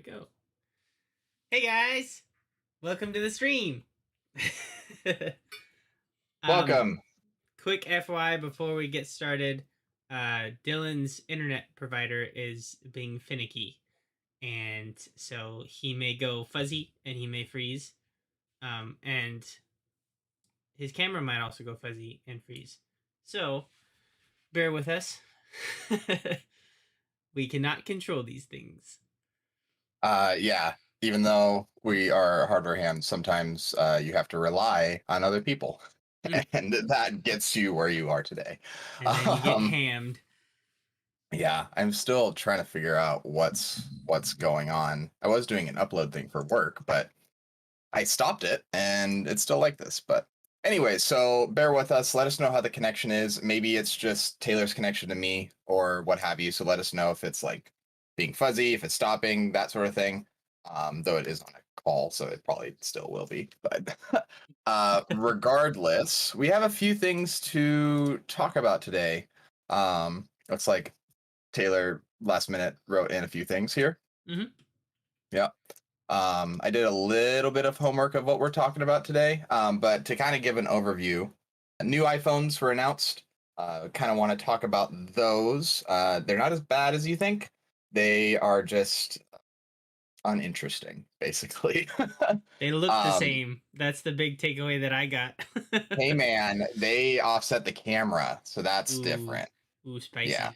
go. Hey guys, welcome to the stream. um, Welcome. quick FYI before we get started. Dylan's internet provider is being finicky, and so he may go fuzzy and he may freeze. And his camera might also go fuzzy and freeze. So bear with us. We cannot control these things. Yeah, even though we are hardware hands, sometimes you have to rely on other people, and that gets you where you are today. And then you get Um, hammed. yeah, I'm still trying to figure out what's going on. I was doing an upload thing for work, but I stopped it, and it's still like this. But anyway, so bear with us. Let us know how the connection is. Maybe it's just Taylor's connection to me, or what have you. So let us know if it's like being fuzzy, if it's stopping, that sort of thing. Though it is on a call, so it probably still will be. But regardless, we have a few things to talk about today. Looks like Taylor last minute wrote in a few things here. Mm-hmm. Yeah. I did a little bit of homework of what we're talking about today, but to kind of give an overview, new iPhones were announced. Kind of want to talk about those. They're not as bad as you think. They are just uninteresting, basically. They look the um, same. That's the big takeaway that I got. hey man, they offset the camera, so that's ooh, different. ooh, Yeah. spicy.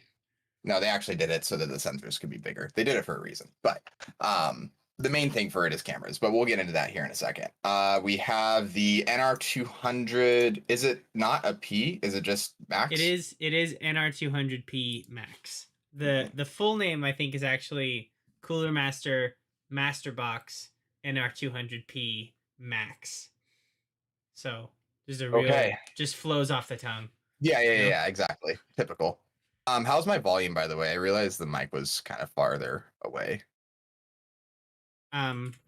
No, they actually did it so that the sensors could be bigger. They did it for a reason, but the main thing for it is cameras. But we'll get into that here in a second. We have the NR200. Is it not a P? Is it just Max? It is. It is NR200p Max. The full name I think is actually Cooler Master Master Box NR200p Max. So just a real, Okay. just flows off the tongue. Yeah, yeah, You yeah, know. yeah, exactly. Typical. How's my volume, by the way? I realized the mic was kind of farther away. Um, Pretty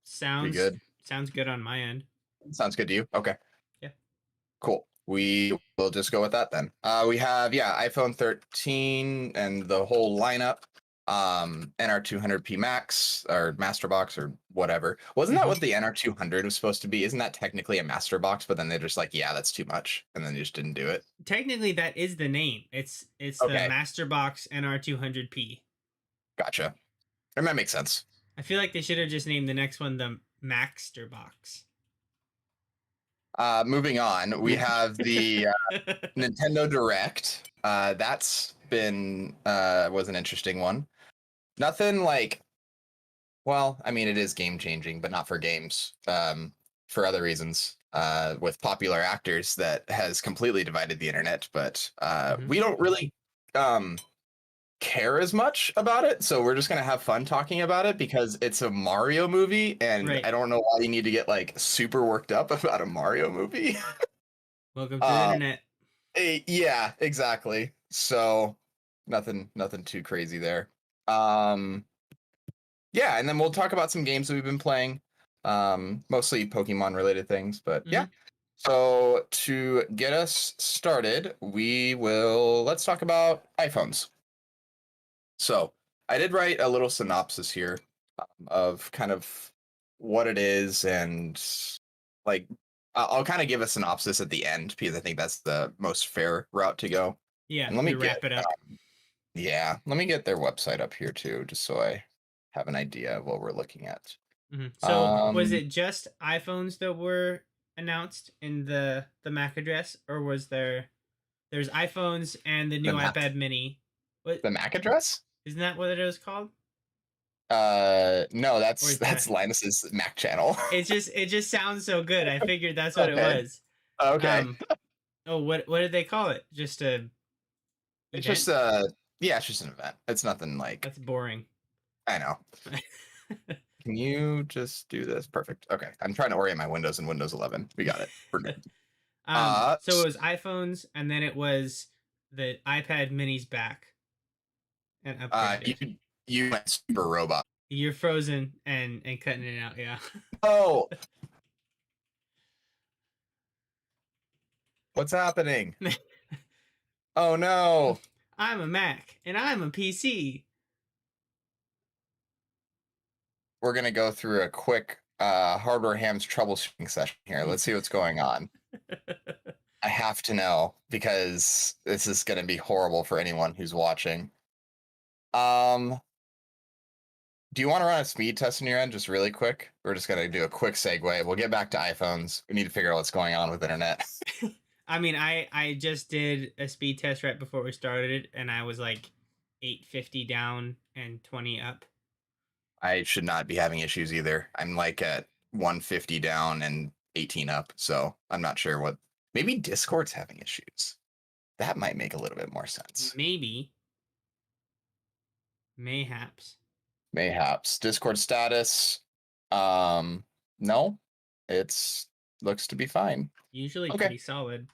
sounds good. sounds good on my end. Sounds good to you? Okay. Yeah. Cool. We will just go with that then. We have iPhone 13 and the whole lineup. NR200p Max or Master Box or whatever. Wasn't that what the NR200 was supposed to be? Isn't that technically a Master Box? But then they're just like, yeah, that's too much, and then they just didn't do it. Technically, that is the name. It's the Okay, Master Box NR200p. gotcha. And that makes sense. I feel like they should have just named the next one the Maxter Box. Moving on, we have the Nintendo Direct. That's been was an interesting one. Nothing like, well, I mean, it is game changing, but not for games. For other reasons, with popular actors that has completely divided the internet. But we don't really care as much about it, so we're just gonna have fun talking about it because it's a Mario movie, and Right. I don't know why you need to get like super worked up about a Mario movie. Welcome to the internet. Yeah, exactly. So nothing too crazy there. Um, yeah, and then we'll talk about some games that we've been playing, mostly Pokemon related things, but yeah. So to get us started, let's talk about iPhones. So I did write a little synopsis here, of kind of what it is, and like I'll kind of give a synopsis at the end because I think that's the most fair route to go. Yeah, And let me to wrap it up. let me get their website up here too, just so I have an idea of what we're looking at. So was it just iPhones that were announced in the MAC address, or was there's iPhones and the new the Mac, iPad Mini? What the Mac address? isn't that what it was called? No, Or is that's that Linus's Mac channel. it just sounds so good. I figured that's what it Okay. was. Okay. Um oh what did they call it? Just a It's event? just yeah, it's just an event. It's nothing like, That's boring. I know. Can you just do this? Perfect. Okay. I'm trying to orient my windows in Windows 11. We got it. We're good. So it was iPhones, and then it was the iPad Mini's back and upgraded. You went super robot. You're frozen and cutting it out, yeah. Oh, what's happening? Oh no. I'm a Mac and I'm a PC. we're gonna go through a quick hardware hams troubleshooting session here. Let's see what's going on. I have to know because this is gonna be horrible for anyone who's watching. Um, do you want to run a speed test on your end just really quick? We're just gonna do a quick segue. We'll get back to iPhones. We need to figure out what's going on with internet. I mean, I just did a speed test right before we started, and I was like 850 down and 20 up. I should not be having issues either. I'm like at 150 down and 18 up, so I'm not sure what. Maybe Discord's having issues. That might make a little bit more sense. Maybe, mayhaps. Mayhaps. Discord status. No, it's looks to be fine. Usually Okay. pretty solid.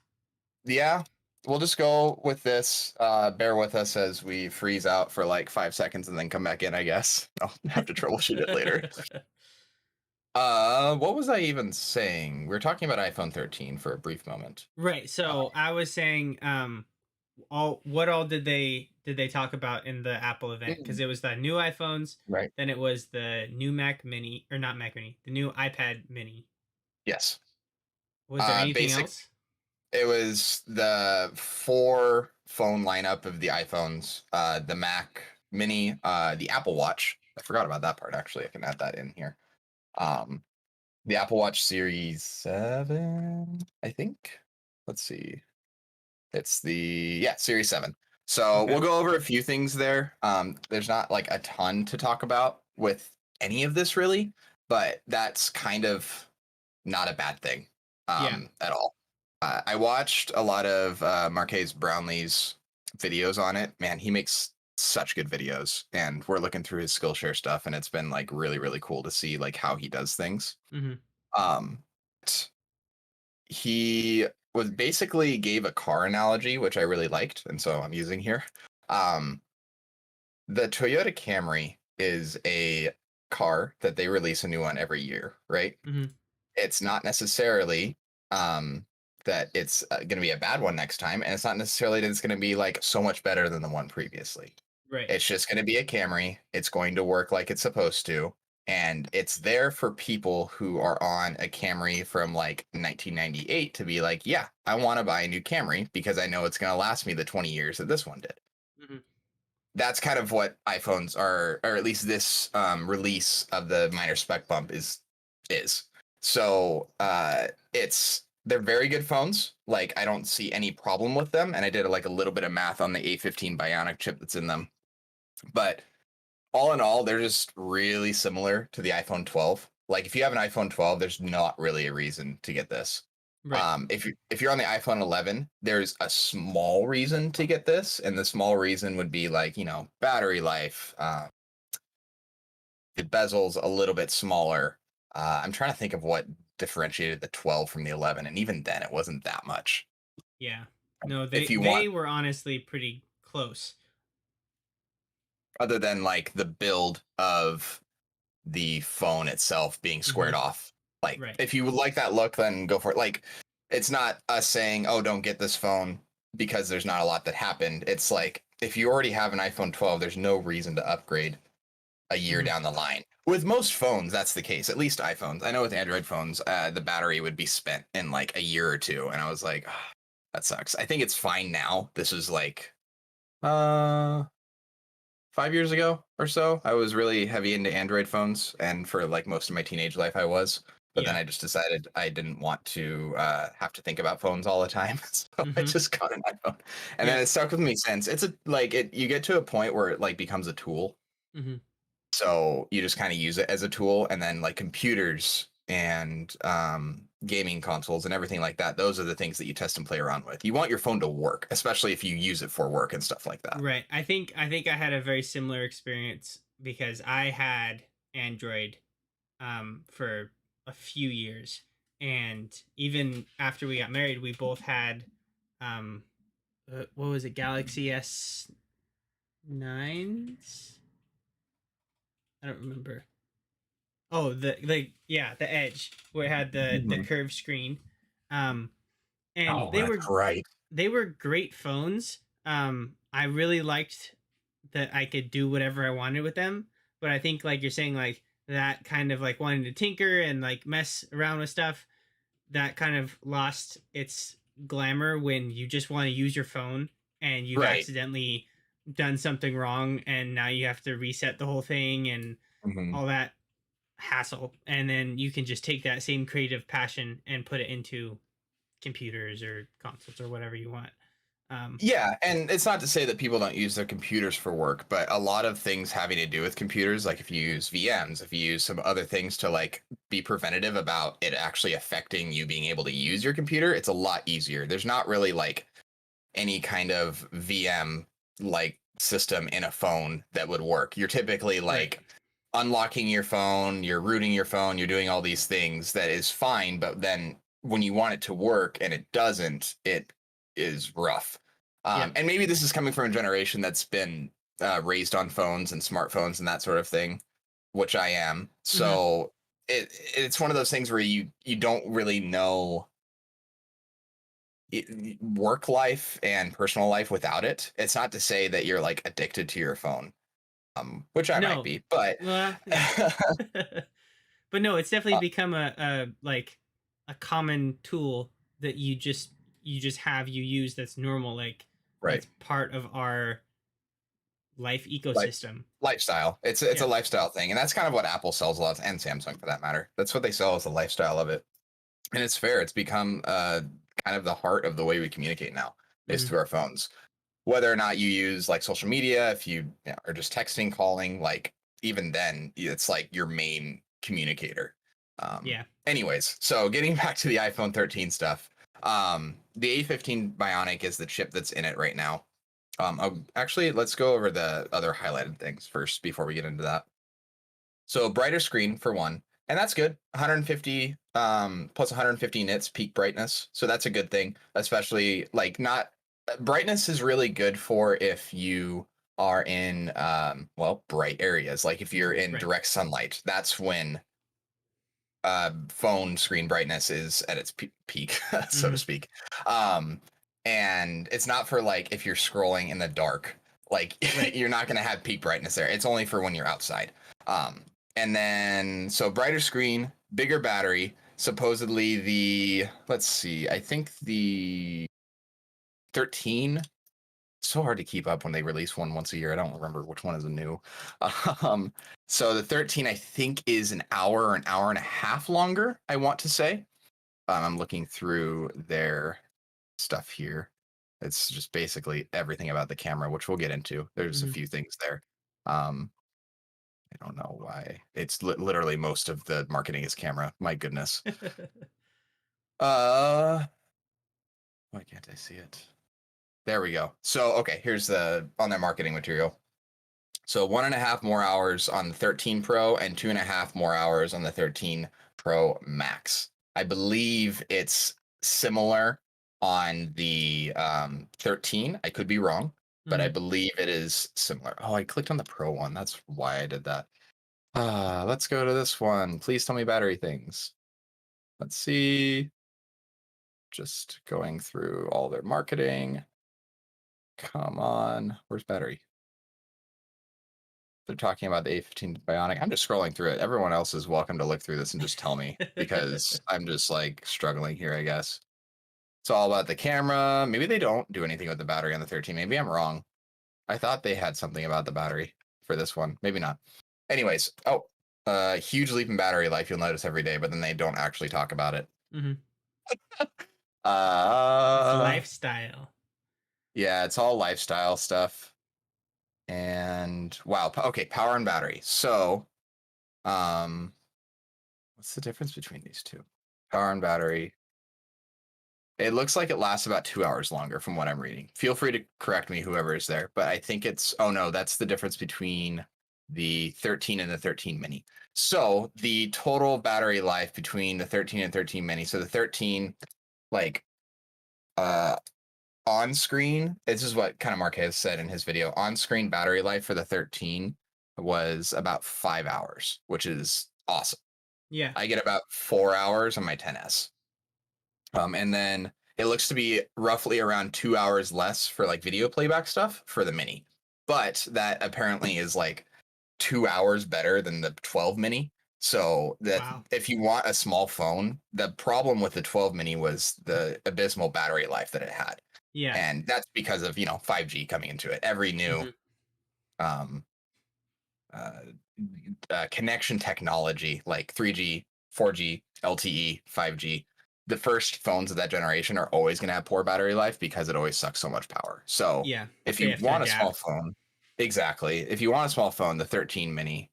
Yeah, we'll just go with this. Bear with us as we freeze out for like 5 seconds and then come back in, I guess. I'll have to troubleshoot it later. What was I even saying? We were talking about iPhone 13 for a brief moment. Right. So I was saying, what all did they talk about in the Apple event? Because it was the new iPhones, Right. then it was the new Mac Mini, or not Mac Mini, the new iPad Mini. Yes. Was there anything Basic. else? It was the 4 phone lineup of the iPhones, the Mac Mini, the Apple Watch. I forgot about that part actually. I can add that in here. The Apple Watch Series 7, I think. Let's see. It's the Series 7. So Okay. we'll go over a few things there. There's not like a ton to talk about with any of this really, but that's kind of not a bad thing at all. I watched a lot of Marques Brownlee's videos on it. Man, he makes such good videos, and we're looking through his Skillshare stuff, and it's been like really, really cool to see like how he does things. Mm-hmm. Um, he was basically gave a car analogy, which I really liked, and so I'm using here. The Toyota Camry is a car that they release a new one every year, right? Mm-hmm. It's not necessarily that it's going to be a bad one next time, and it's not necessarily that it's going to be like so much better than the one previously. Right. It's just going to be a Camry. It's going to work like it's supposed to, and it's there for people who are on a Camry from like 1998 to be like, yeah, I want to buy a new Camry because I know it's going to last me the 20 years that this one did. Mm-hmm. That's kind of what iPhones are, or at least this release of the minor spec bump is. So they're very good phones. Like I don't see any problem with them, and I did like a little bit of math on the A15 Bionic chip that's in them. But all in all, they're just really similar to the iPhone 12. Like if you have an iPhone 12, there's not really a reason to get this. Right. If you're on the iPhone 11, there's a small reason to get this, and the small reason would be like battery life. The bezel's a little bit smaller. I'm trying to think of what differentiated the 12 from the 11, and even then, it wasn't that much. Yeah. No, If you they want, were honestly pretty close. other than like the build of the phone itself being squared off. Like, Right. if you would like that look, then go for it. Like, it's not us saying, oh, don't get this phone because there's not a lot that happened. It's like, if you already have an iPhone 12, there's no reason to upgrade a year down the line. With most phones, that's the case, at least iPhones. I know with Android phones, the battery would be spent in like a year or two. And I was like, oh, that sucks. I think it's fine now. This was like, 5 years ago or so. I was really heavy into Android phones, and for like most of my teenage life, I was. But then I just decided I didn't want to have to think about phones all the time, so I just got an iPhone, and then it stuck with me since. It's you get to a point where it like becomes a tool, so you just kind of use it as a tool, and then like computers and gaming consoles and everything like that, those are the things that you test and play around with. You want your phone to work, especially if you use it for work and stuff like that. Right. I think I had a very similar experience because I had Android for a few years, and even after we got married, we both had what was it, Galaxy S9s? I don't remember. Oh, the Edge, where it had the curved screen. And Right. They were great phones. I really liked that I could do whatever I wanted with them, but I think like you're saying, like that kind of like wanting to tinker and like mess around with stuff, that kind of lost its glamour when you just want to use your phone and you've Right. accidentally done something wrong and now you have to reset the whole thing and Mhm. all that hassle, and then you can just take that same creative passion and put it into computers or consoles or whatever you want. um Yeah, and it's not to say that people don't use their computers for work, but a lot of things having to do with computers, like if you use VMs, if you use some other things to like be preventative about it actually affecting you being able to use your computer, it's a lot easier. There's not really like any kind of VM like system in a phone that would work. You're typically right. like unlocking your phone, you're rooting your phone, you're doing all these things that is fine, but then when you want it to work and it doesn't, it is rough. Yep. And maybe this is coming from a generation that's been raised on phones and smartphones and that sort of thing, which I am. Hmm. So it's one of those things where you don't really know work life and personal life without it. It's not to say that you're like addicted to your phone, which I might No. be, but Well, yeah. But no, it's definitely uh, become a like a common tool that you just have you use, that's normal, like right. that's part of our life Like ecosystem. lifestyle. It's a Yeah. liftstyle thing, and that's kind of what Apple sells a lot, and Samsung for that matter. That's what they sell is the lifestyle of it, and it's fair. It's become kind of the heart of the way we communicate now is Hmm. through our phones. Whether or not you use like social media, if you are just texting, calling, like even then, it's like your main communicator. Yeah. Anyways, so getting back to the iPhone 13 stuff, the A15 Bionic is the chip that's in it right now. Actually, let's go over the other highlighted things first before we get into that. So brighter screen for one, and that's good. 150 plus 150 nits peak brightness, so that's a good thing. Especially like not brightness is really good for if you are in well bright areas. Like if you're in Right. direct sunlight, that's when phone screen brightness is at its peak, so to Hmm. speak. Um, and it's not for like if you're scrolling in the dark, like Right. you're not going to have peak brightness there. It's only for when you're outside. And then so brighter screen, bigger battery. Supposedly the let's see, I think the 13, so hard to keep up when they release one once a year. I don't remember which one is a new. Um, so the 13, I think, is an hour and a half longer, I want to say. I'm looking through their stuff here. It's just basically everything about the camera, which we'll get into. There's a Hmm. few things there. Um, I don't know why. It's literally most of the marketing is camera. My goodness. Uh, why can't I see it? There we go. So, okay, here's the on their marketing material. So 1.5 more hours on the 13 Pro and 2.5 more hours on the 13 Pro Max. I believe it's similar on the 13. I could be wrong, but I Hmm. believe it is similar. Oh, I clicked on the Pro one. That's why I did that. Let's go to this one. Please tell me battery things. Let's see. Just going through all their marketing. Come on. Where's battery? They're talking about the A15 Bionic. I'm just scrolling through it. Everyone else is welcome to look through this and just tell me because I'm just like struggling here, I guess. It's all about the camera. Maybe they don't do anything with the battery on the 13. Maybe I'm wrong. I thought they had something about the battery for this one. Maybe not. Anyways, huge leap in battery life you'll notice every day, but then they don't actually talk about it. Hmm. It's Uh lifestyle. yeah, it's all lifestyle stuff. And wow, okay, power and battery. So, um what's the difference between these two? Power and battery. It looks like it lasts about 2 hours longer from what I'm reading. Feel free to correct me, whoever is there, but I think it's, oh no, that's the difference between the 13 and the 13 mini. So the total battery life between the 13 and 13 mini. So the 13, like, uh, on screen, this is what kind of Marquez said in his video. On screen battery life for the 13 was about 5 hours, which is awesome. Yeah. I get about 4 hours on my 10s. And then it looks to be roughly around 2 hours less for like video playback stuff for the mini. But that apparently is like 2 hours better than the 12 mini. So that Wow. if you want a small phone, the problem with the 12 mini was the abysmal battery life that it had. Yeah. And that's because of, 5G coming into it. Every new Hmm. um, uh, connection technology like 3G, 4G, LTE, 5G, the first phones of that generation are always going to have poor battery life because it always sucks so much power. So Yeah. if They you have to want a small adapt. phone, exactly. If you want a small phone, the 13 mini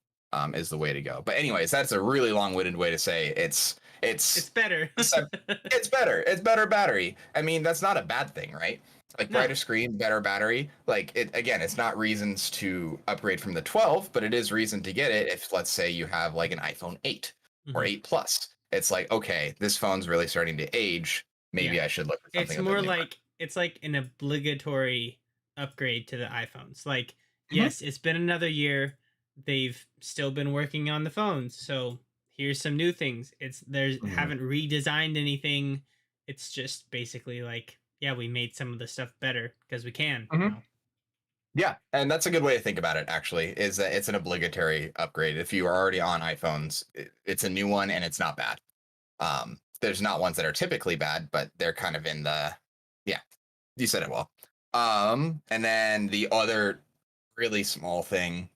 is the way to go. But anyways, that's a really long-winded way to say It's it's better. it's better. It's better battery. I mean, that's not a bad thing, right? Like No. brighter screen, better battery. Like it again, it's not reasons to upgrade from the 12, but it is reason to get it if let's say you have like an iPhone 8 or Hmm. 8 Plus. It's like, okay, this phone's really starting to age. Yeah. Maybe I should look at It's something a bit more newer. like it's like an obligatory upgrade to the iPhones. Like, Hmm. yes, it's been another year. They've still been working on the phones, so here's some new things. It's there's Hmm. haven't redesigned anything. It's just basically like, yeah, we made some of the stuff better because we can Hmm. now. Yeah, and that's a good way to think about it. Actually, is that it's an obligatory upgrade. If you are already on iPhones, it's a new one and it's not bad. There's not ones that are typically bad, but they're kind of in the yeah, you said it well. And then the other really small thing,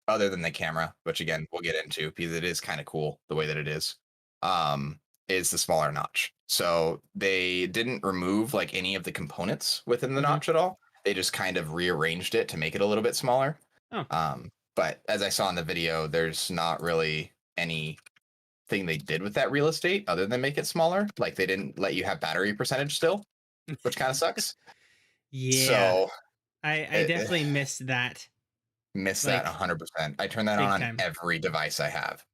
other than the camera, which again we'll get into because it is kind of cool the way that it um, is the smaller notch. So they didn't remove like any of the components within the Hmm. notch at all. They just kind of rearranged it to make it a little bit smaller. Oh, But as I saw in the video, there's not really any thing they did with that real estate other than make it smaller. Like they didn't let you have battery percentage still, which kind of sucks. yeah. So I it, definitely missed that, miss that like, 100%. I turn that big on time. every device I have.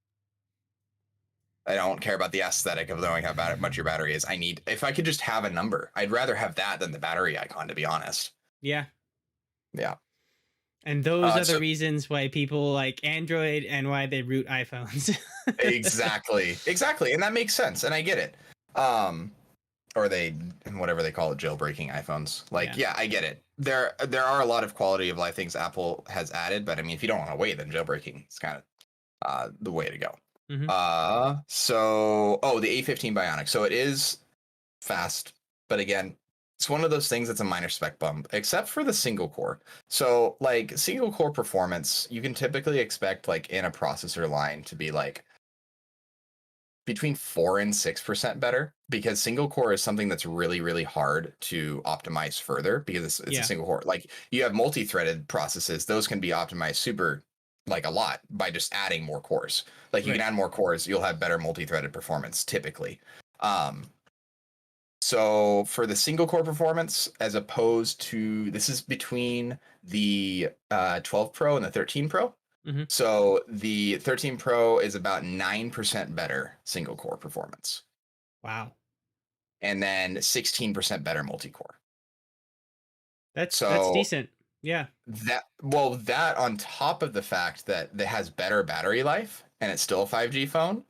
I don't care about the aesthetic of knowing how much your battery is. I need, if I could just have a number, I'd rather have that than the battery icon, to be honest. Yeah. Yeah. And those are the So reasons why people like Android and why they root iPhones. exactly. And that makes sense. And I get it. Um, or they, whatever they call it, jailbreaking iPhones. Like, Yeah. yeah, I get it. There are a lot of quality of life things Apple has added, but I mean, if you don't want to wait, then jailbreaking is kind of the way to go. Hmm. The A15 Bionic. So it is fast, but again, it's one of those things that's a minor spec bump, except for the single core. So like single core performance, you can typically expect like in a processor line to be like between 4 and 6% better because single core is something that's really, really hard to optimize further because it's a Yeah. single core. Like you have multi-threaded processes, those can be optimized super like a lot by just adding more cores. Like you can Right. add more cores, you'll have better multi-threaded performance typically. Um, so for the single core performance, as opposed to this is between the 12 Pro and the 13 Pro. Hmm. So the 13 Pro is about 9% better single core performance, Wow. and then 16% better multi-core. That's So decent. Yeah. that on top of the fact that it has better battery life and it's still a 5G phone,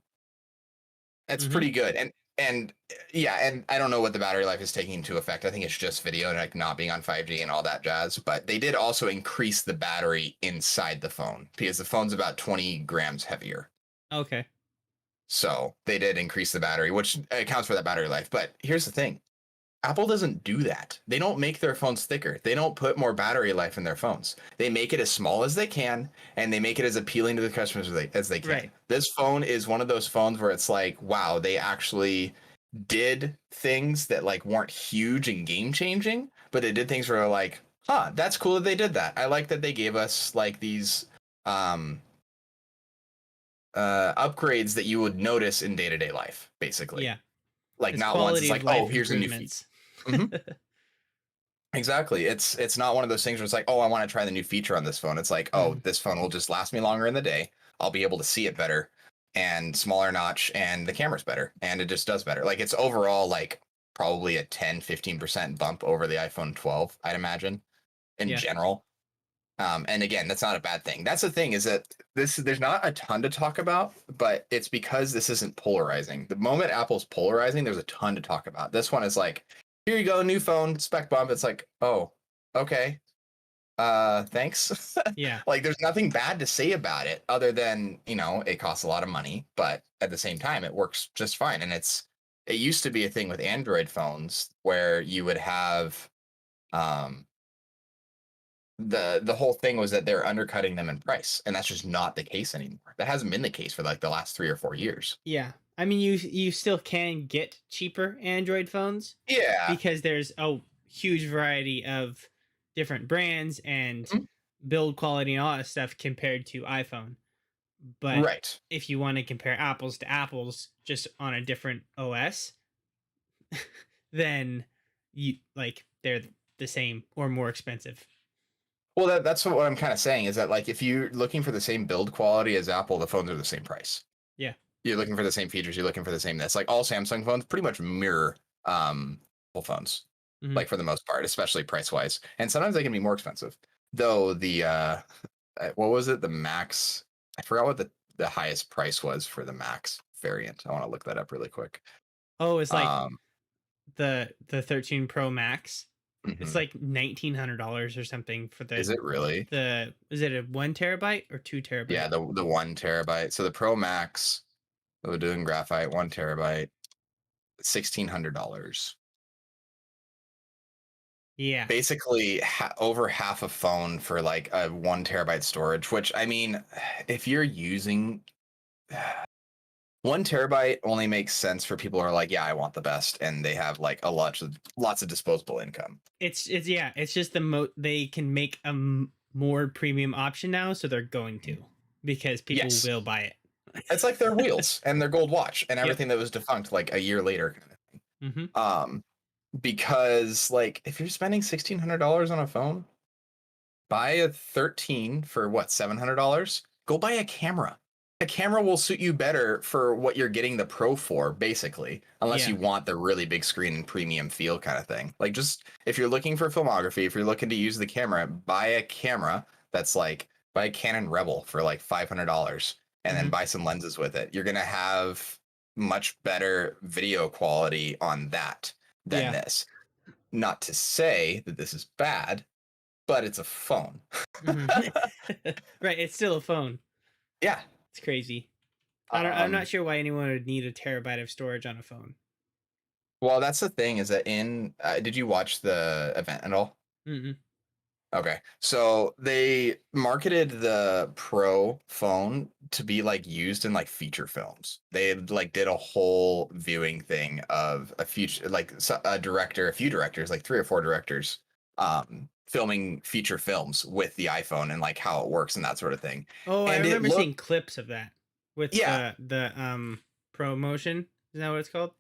it's Hmm. pretty good. And yeah, and I don't know what the battery life is taking into effect. I think it's just video and like not being on 5G and all that jazz. But they did also increase the battery inside the phone because the phone's about 20 grams heavier. Okay. So they did increase the battery, which accounts for that battery life. But here's the thing. Apple doesn't do that. They don't make their phones thicker. They don't put more battery life in their phones. They make it as small as they can, and they make it as appealing to the customers as they can. Right. This phone is one of those phones where it's like, wow, they actually did things that like weren't huge and game changing, but they did things where like, huh, that's cool that they did that. I like that they gave us like these um upgrades that you would notice in day-to-day life, basically. Yeah. Like It's not ones it's quality of like, oh, life here's a new feature. improvements. Mhm. Exactly. It's not one of those things where it's like, oh, I want to try the new feature on this phone. It's like, oh, Mm. this phone will just last me longer in the day. I'll be able to see it better and smaller notch and the camera's better and it just does better. Like it's overall like probably a 10-15% bump over the iPhone 12, I'd imagine in Yeah. general. And again, that's not a bad thing. That's the thing is that there's not a ton to talk about, but it's because this isn't polarizing. The moment Apple's polarizing, there's a ton to talk about. This one is like, here you go, new phone, spec bump. It's like, oh, okay. thanks. Yeah. Like, there's nothing bad to say about it other than, it costs a lot of money, but at the same time, it works just fine. And it used to be a thing with Android phones where you would have, um, the whole thing was that they're undercutting them in price, and that's just not the case anymore. That hasn't been the case for like the last 3 or 4 years. Yeah. I mean, you still can get cheaper Android phones Yeah. because there's a huge variety of different brands and Mhm. build quality and all that stuff compared to iPhone. But Right. if you want to compare apples to apples just on a different OS, then they're the same or more expensive. Well, that's what I'm kind of saying is that like if you're looking for the same build quality as Apple, the phones are the same price. Yeah. You're looking for the same features. You're looking for the same this. Like all Samsung phones pretty much mirror Apple phones, Hmm. like for the most part, especially price wise. And sometimes they can be more expensive. Though the what was it? The Max. I forgot what the highest price was for the Max variant. I want to look that up really quick. Oh, it's like Um, the 13 Pro Max. It's mhm. like $1,900 or something for Is it really? the is it a 1 terabyte or two Yeah, terabyte? the 1 terabyte. So the Pro Max, we're doing graphite, 1 terabyte, $1,600. Yeah. Basically over half a phone for like a 1 terabyte storage, which I mean, if you're using 1 terabyte only makes sense for people who are like, yeah, I want the best, and they have like a lots of disposable income. It's yeah, it's just they can make a more premium option now, so they're going to because people Yes, will buy it. it's like their wheels and their gold watch and Yep. everything that was defunct like a year later kind of thing. Hmm. Because like if you're spending $1,600 on a phone, buy a 13 for what, $700? Go buy a camera. A camera will suit you better for what you're getting the Pro for, basically, unless Yeah. you want the really big screen and premium feel kind of thing. Like, just if you're looking for filmography, if you're looking to use the camera, buy a camera that's like, buy a Canon Rebel for like $500 and then Hmm. buy some lenses with it. You're going to have much better video quality on that than Yeah. this. Not to say that this is bad, but it's a phone. Hmm. Right. It's still a phone. Yeah. It's crazy. I'm Um, not sure why anyone would need a terabyte of storage on a phone. well, that's the thing is that did you watch the event at all? Mm-mm. Okay. So they marketed the Pro phone to be like used in like feature films. They like did a whole viewing thing of a future like a director, a few directors, like 3 or 4 directors filming feature films with the iPhone and like how it works and that sort of thing. Oh, I And it remember looked seeing clips of that with yeah, the promotion. Is that what it's called?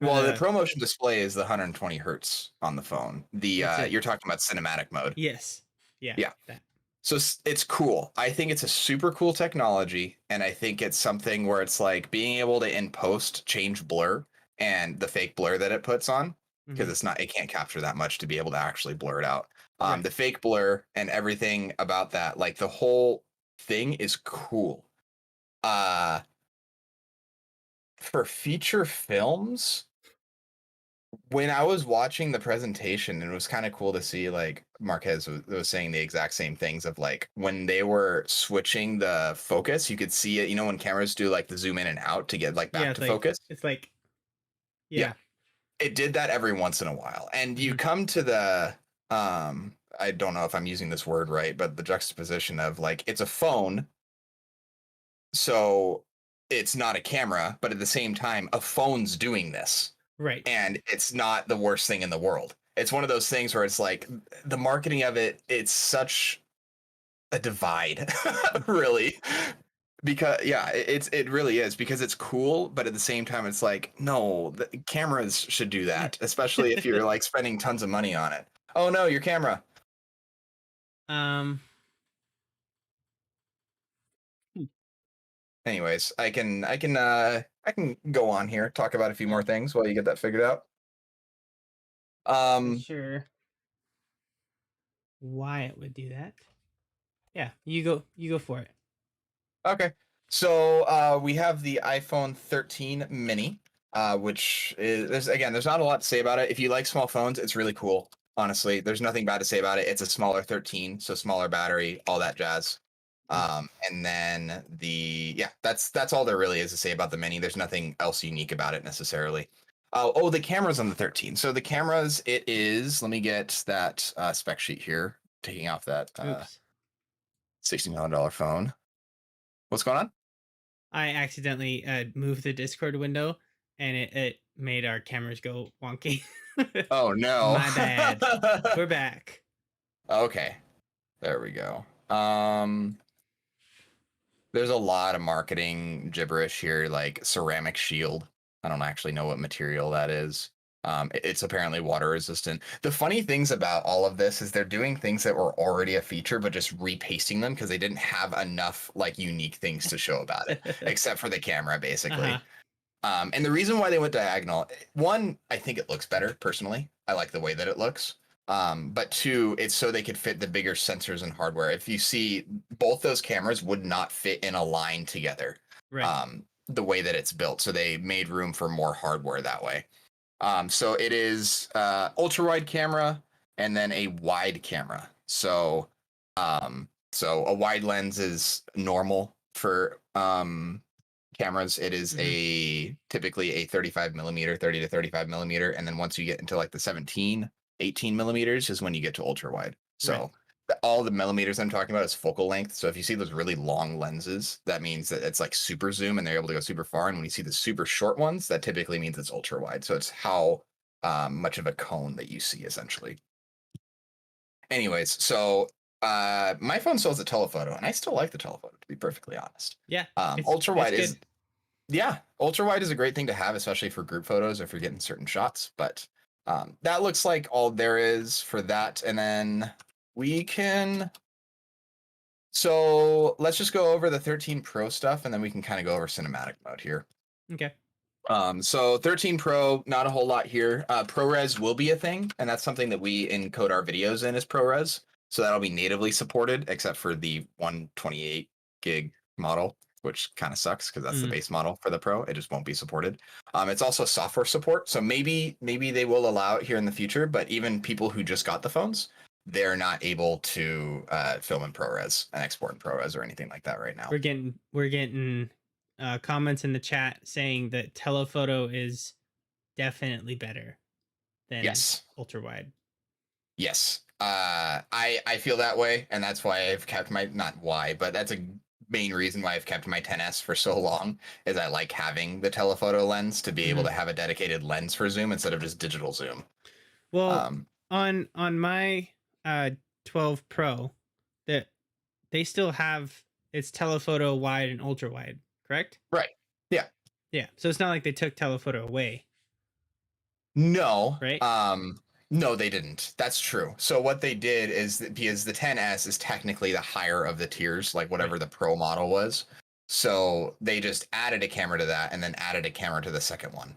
Or well, the the ProMotion display is the 120 hertz on the phone. The what's it? you're talking about cinematic mode. Yes. Yeah. Yeah. That. So it's cool. I think it's a super cool technology, and I think it's something where it's like being able to in post change blur and the fake blur that it puts on because Hmm. it can't capture that much to be able to actually blur it out. Right. The fake blur and everything about that, like the whole thing is cool. Uh, for feature films, when I was watching the presentation, it was kind of cool to see like Marquez was saying the exact same things of like when they were switching the focus, you could see it, when cameras do like the zoom in and out to get like Yeah. back to focus. It's like Yeah, yeah. it did that every once in a while. And you Hmm. come to the I don't know if I'm using this word right, but the juxtaposition of like it's a phone, so it's not a camera, but at the same time, a phone's doing this Right. and it's not the worst thing in the world. It's one of those things where it's like the marketing of it's such a divide, really. Because yeah, it really is because it's cool, but at the same time, it's like no, the cameras should do that, especially if you're like spending tons of money on it. Oh no, your camera. um. Anyways, I can go on here talk about a few more things while you get that figured out. Not Um, sure why it would do that. Yeah. You go. You go for it. Okay. So we have the iPhone 13 mini, which is again, there's not a lot to say about it. If you like small phones, it's really cool. honestly. There's nothing bad to say about it. It's a smaller 13, so smaller battery, all that jazz. And then that's all there really is to say about the Mini. There's nothing else unique about it necessarily. The cameras on the 13. So the cameras, it is. Let me get that spec sheet here. Taking off that Oops. $60 phone. What's going on? I accidentally moved the Discord window, and it made our cameras go wonky. Oh no. My bad. We're back. Okay. There we go. There's a lot of marketing gibberish here, like ceramic shield. I don't actually know what material that is. It's apparently water resistant. The funny things about all of this is they're doing things that were already a feature, but just repasting them because they didn't have enough like unique things to show about it, except for the camera, basically. And the reason why they went diagonal, one, I think it looks better personally. I like the way that it looks. But two, it's so they could fit the bigger sensors and hardware. If you see, both those cameras would not fit in a line together. Right. The way that it's built. So they made room for more hardware that way. So it is ultra wide camera and then a wide camera. So a wide lens is normal for cameras. It is a typically a 35 millimeter, 30 to 35 millimeter. And then once you get into like the 17, 18 millimeters is when you get to ultra wide. So all the millimeters I'm talking about is focal length. So if you see those really long lenses, that means that it's like super zoom and they're able to go super far. And when you see the super short ones, that typically means it's ultra wide. So it's how much of a cone that you see essentially. Anyways, so my phone still has a telephoto, and I still like the telephoto, to be perfectly honest. Yeah. Ultra wide is ultra wide is a great thing to have, especially for group photos or if you're getting certain shots. But that looks like all there is for that. And then we can. So let's just go over the 13 Pro stuff, and then we can kind of go over cinematic mode here. Okay. So 13 Pro, not a whole lot here. ProRes will be a thing, and that's something that we encode our videos in as ProRes. So that'll be natively supported, except for the 128 gig model, which kind of sucks because that's the base model for the Pro. It just won't be supported. It's also software support, so maybe they will allow it here in the future. But even people who just got the phones, they're not able to film in ProRes and export in ProRes or anything like that right now. We're getting comments in the chat saying that telephoto is definitely better than ultra wide. Yes. I feel that way, and that's why I've kept my but that's a main reason why I've kept my 10S for so long is I like having the telephoto lens to be able to have a dedicated lens for zoom instead of just digital zoom. Well, on my 12 Pro, that they still have its telephoto wide and ultra wide, correct? Right. Yeah. Yeah. So it's not like they took telephoto away. No. Right. No, they didn't. That's true. So what they did is that because the 10S is technically the higher of the tiers, like whatever the Pro model was. So they just added a camera to that and then added a camera to the second one.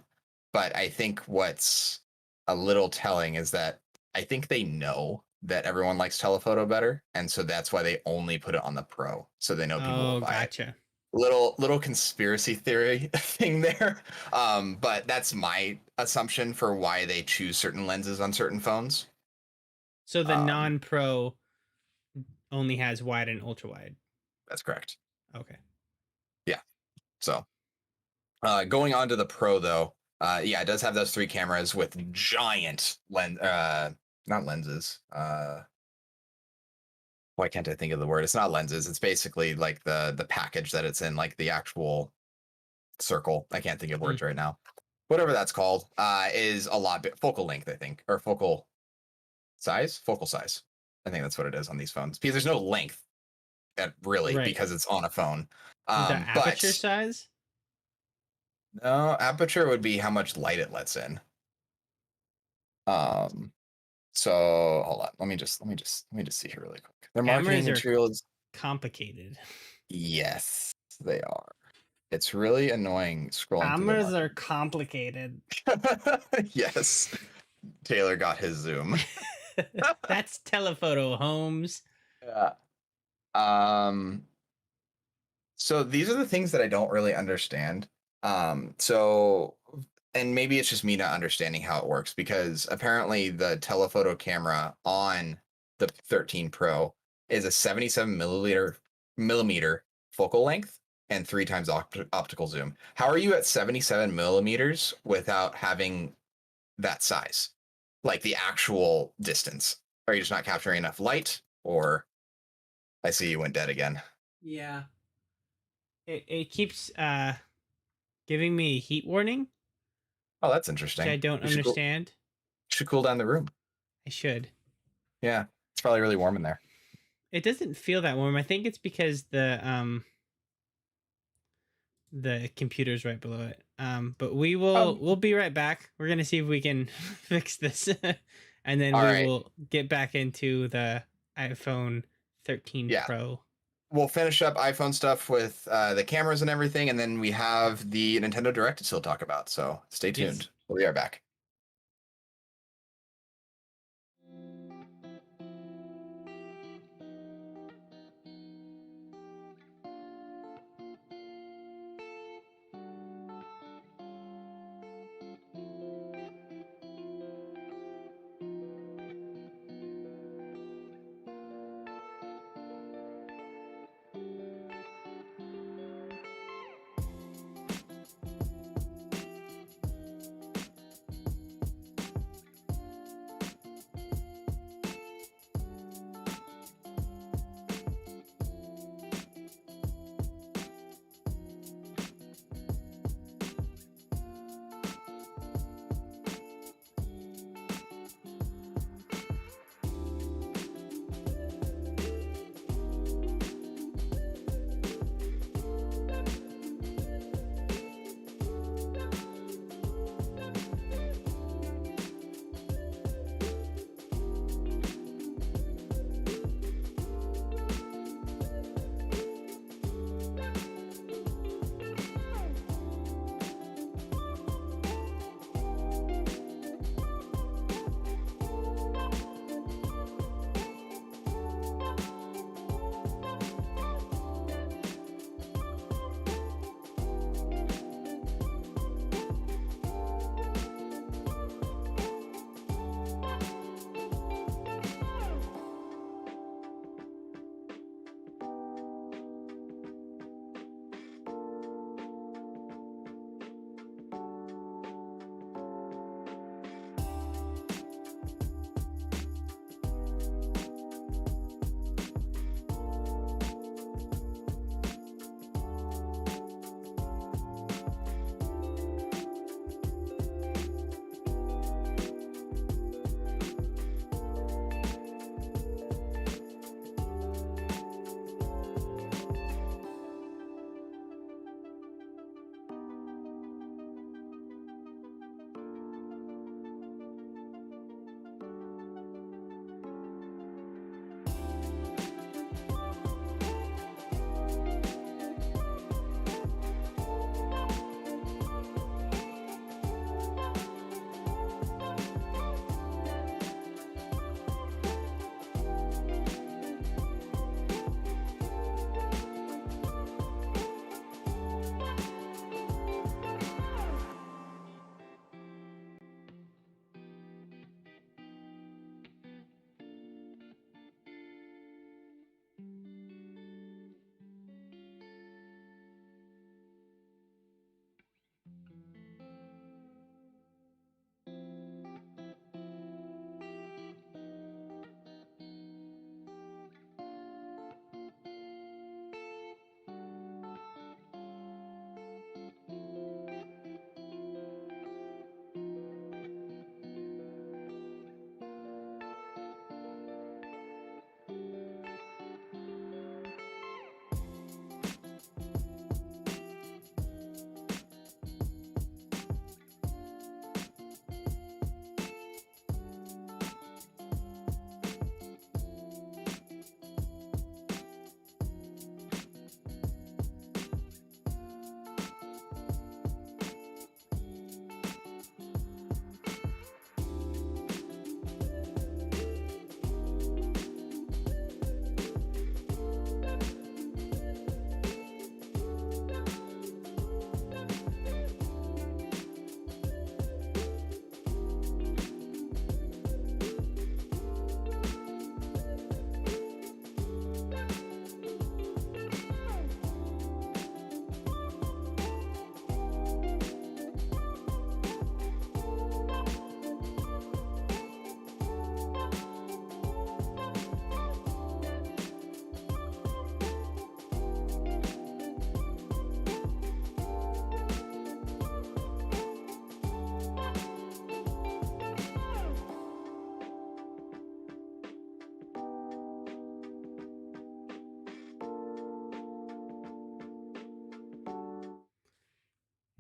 But I think what's a little telling is that I think they know that everyone likes telephoto better, and so that's why they only put it on the Pro, so they know people will buy it. Little conspiracy theory thing there, but that's my assumption for why they choose certain lenses on certain phones. So the non-Pro only has wide and ultra wide. That's correct. Okay. Yeah. So going on to the Pro though, it does have those 3 cameras with giant not lenses. Why can't I think of the word? It's not lenses. It's basically like the package that it's in, like the actual circle. I can't think of words right now. Whatever that's called, is a lot bit focal length, I think, or focal size. I think that's what it is on these phones because there's no length, really, because it's on a phone. The aperture size? No, aperture would be how much light it lets in. So hold on. Let me just see here really quick. Their marketing materials complicated. Yes, they are. It's really annoying scrolling. Cameras are complicated. Yes. Taylor got his zoom. That's telephoto, Holmes. Yeah. So these are the things that I don't really understand. So and maybe it's just me not understanding how it works, because apparently the telephoto camera on the 13 Pro is a 77 millimeter focal length and 3 times optical zoom. How are you at 77 millimeters without having that size? Like the actual distance? Are you just not capturing enough light? Or I see you went dead again. Yeah. It keeps giving me a heat warning, Oh, that's which I interesting. don't We understand. should cool down the room. I should. Yeah, it's probably really warm in there. It doesn't feel that warm. I think it's because the computer's right below it. But we'll be right back. We're gonna see if we can fix this, and then All we right. will get back into the iPhone 13 Yeah. Pro. We'll finish up iPhone stuff with the cameras and everything, and then we have the Nintendo Direct to still talk about. So stay Yes. tuned. We are back.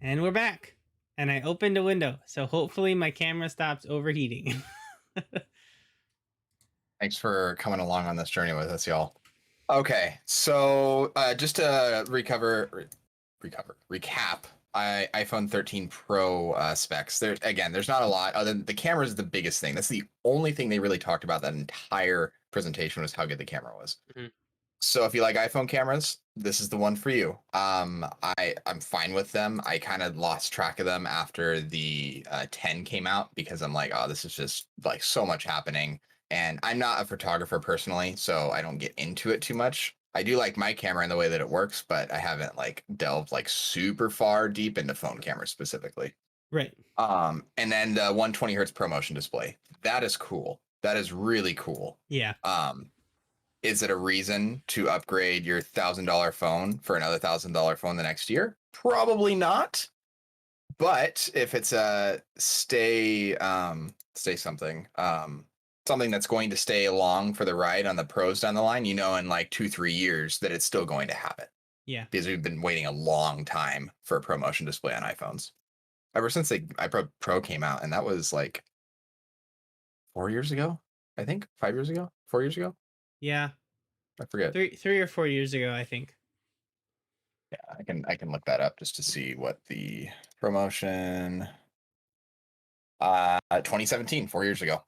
And we're back. And I opened a window, so hopefully my camera stops overheating. Thanks for coming along on this journey with us, y'all. Okay, so just to recap, iPhone 13 Pro specs. There's not a lot. Other than the camera is the biggest thing. That's the only thing they really talked about that entire presentation was how good the camera was. Mhm. So if you like iPhone cameras, this is the one for you. I'm fine with them. I kind of lost track of them after the 10 came out because I'm like, oh, this is just like so much happening. And I'm not a photographer personally, so I don't get into it too much. I do like my camera and the way that it works, but I haven't like delved like super far deep into phone cameras specifically. Right. And then the 120 hertz ProMotion display. That is cool. That is really cool. Yeah. Is it a reason to upgrade your $1,000 phone for another $1,000 phone the next year? Probably not. But if it's a stay something, something that's going to stay along for the ride on the pros down the line, you know, in like 2-3 years that it's still going to happen. Yeah. Because we've been waiting a long time for a ProMotion display on iPhones. Ever since the iPad Pro came out, and that was like 4 years ago, I think, 5 years ago, 4 years ago. Yeah. I forget. Three or 4 years ago, I think. Yeah, I can look that up just to see what the ProMotion 2017, 4 years ago.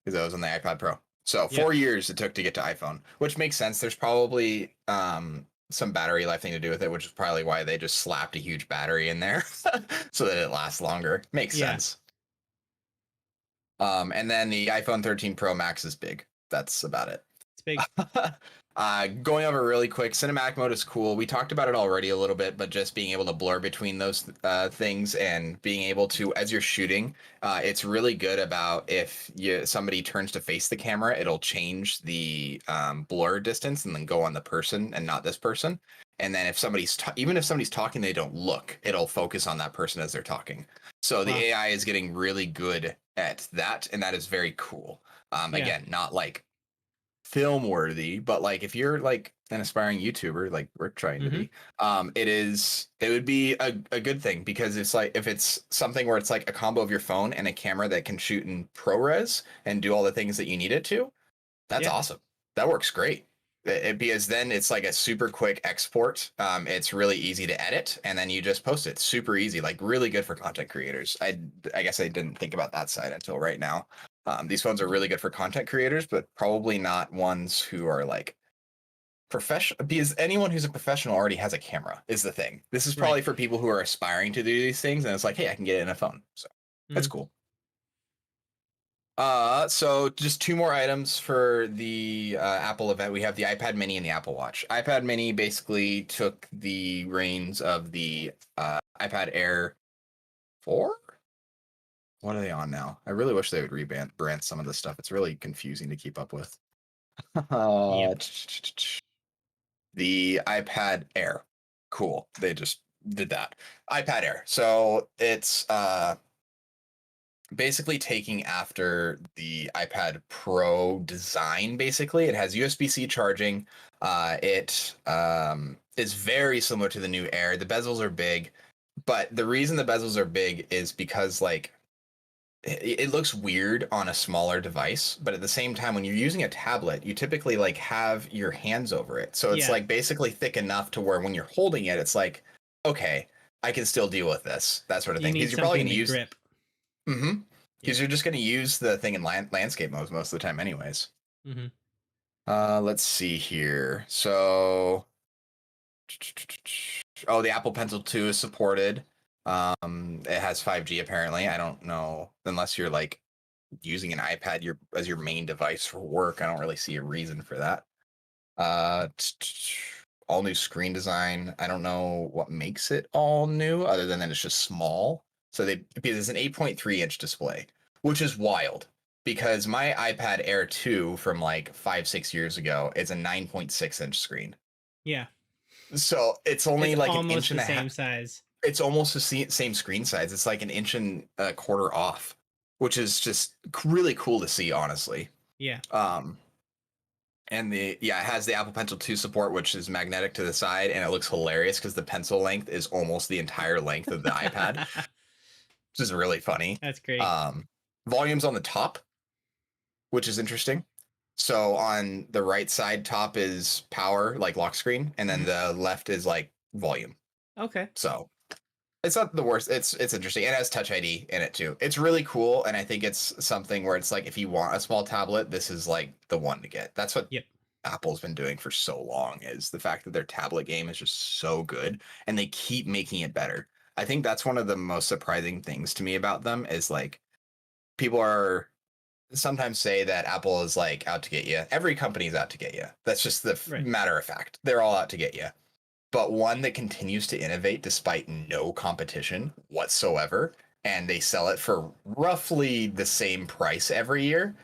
Because that was on the iPad Pro. So 4 years it took to get to iPhone, which makes sense. There's probably some battery life thing to do with it, which is probably why they just slapped a huge battery in there so that it lasts longer. Makes sense. And then the iPhone 13 Pro Max is big. That's about it. It's big. Going over really quick, cinematic mode is cool. We talked about it already a little bit, but just being able to blur between those things and being able to, as you're shooting, it's really good about if somebody turns to face the camera, it'll change the blur distance and then go on the person and not this person. And then if even if somebody's talking, they don't look, it'll focus on that person as they're talking. So the AI is getting really good at that, and that is very cool. Again, not like film worthy, but like if you're like an aspiring YouTuber, like we're trying to be, it would be a good thing, because it's like if it's something where it's like a combo of your phone and a camera that can shoot in ProRes and do all the things that you need it to, that's awesome. That works great. Because then it's like a super quick export. It's really easy to edit, and then you just post it. Super easy, like really good for content creators. I guess I didn't think about that side until right now. These phones are really good for content creators, but probably not ones who are like professional, because anyone who's a professional already has a camera is the thing. This is probably for people who are aspiring to do these things, and it's like, hey, I can get it in a phone. So that's cool. So just two more items for the Apple event. We have the iPad Mini and the Apple Watch. iPad Mini basically took the reins of the iPad Air 4. What are they on now? I really wish they would rebrand some of this stuff. It's really confusing to keep up with. The iPad Air. Cool. They just did that. iPad Air. So it's basically taking after the iPad Pro design. Basically, it has USB-C charging. It is very similar to the new Air. The bezels are big, but the reason the bezels are big is because like it looks weird on a smaller device, but at the same time, when you're using a tablet, you typically like have your hands over it. So it's like basically thick enough to where when you're holding it, it's like, okay, I can still deal with this, that sort of thing. Because you're probably going to use grip. Because you're just going to use the thing in landscape modes most of the time anyways. Let's see here. So, the Apple Pencil 2 is supported. It has 5G apparently. I don't know, unless you're like using an iPad as your main device for work. I don't really see a reason for that. All new screen design. I don't know what makes it all new, other than that it's just small. So because it's an 8.3 inch display, which is wild, because my iPad Air 2 from like 5-6 years ago is a 9.6 inch screen. Yeah. So it's only like an inch and a half. Same size. It's almost the same screen size. It's like an inch and a quarter off, which is just really cool to see, honestly. Yeah. And it has the Apple Pencil 2 support, which is magnetic to the side, and it looks hilarious because the pencil length is almost the entire length of the iPad, which is really funny. That's great. Volume's on the top, which is interesting. So on the right side top is power, like lock screen, and then the left is like volume. Okay. So it's not the worst. It's interesting. It has Touch ID in it too. It's really cool, and I think it's something where it's like if you want a small tablet, this is like the one to get. That's what Apple's been doing for so long, is the fact that their tablet game is just so good, and they keep making it better. I think that's one of the most surprising things to me about them is like people are sometimes say that Apple is like out to get you. Every company is out to get you. That's just the matter of fact. They're all out to get you. But one that continues to innovate despite no competition whatsoever, and they sell it for roughly the same price every year,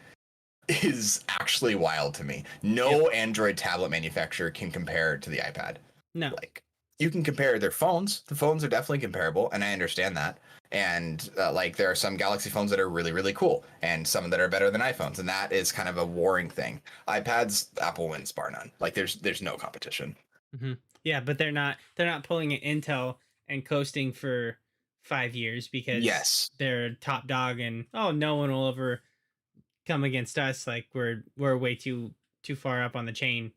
is actually wild to me. No Android tablet manufacturer can compare to the iPad. No. Like, you can compare their phones. The phones are definitely comparable, and I understand that. And like, there are some Galaxy phones that are really, really cool, and some that are better than iPhones, and that is kind of a warring thing. iPads, Apple wins bar none. Like, there's no competition. Mm-hmm. Yeah, but they're not pulling an Intel and coasting for 5 years because they're top dog, and no one will ever come against us. Like we're way too far up on the chain,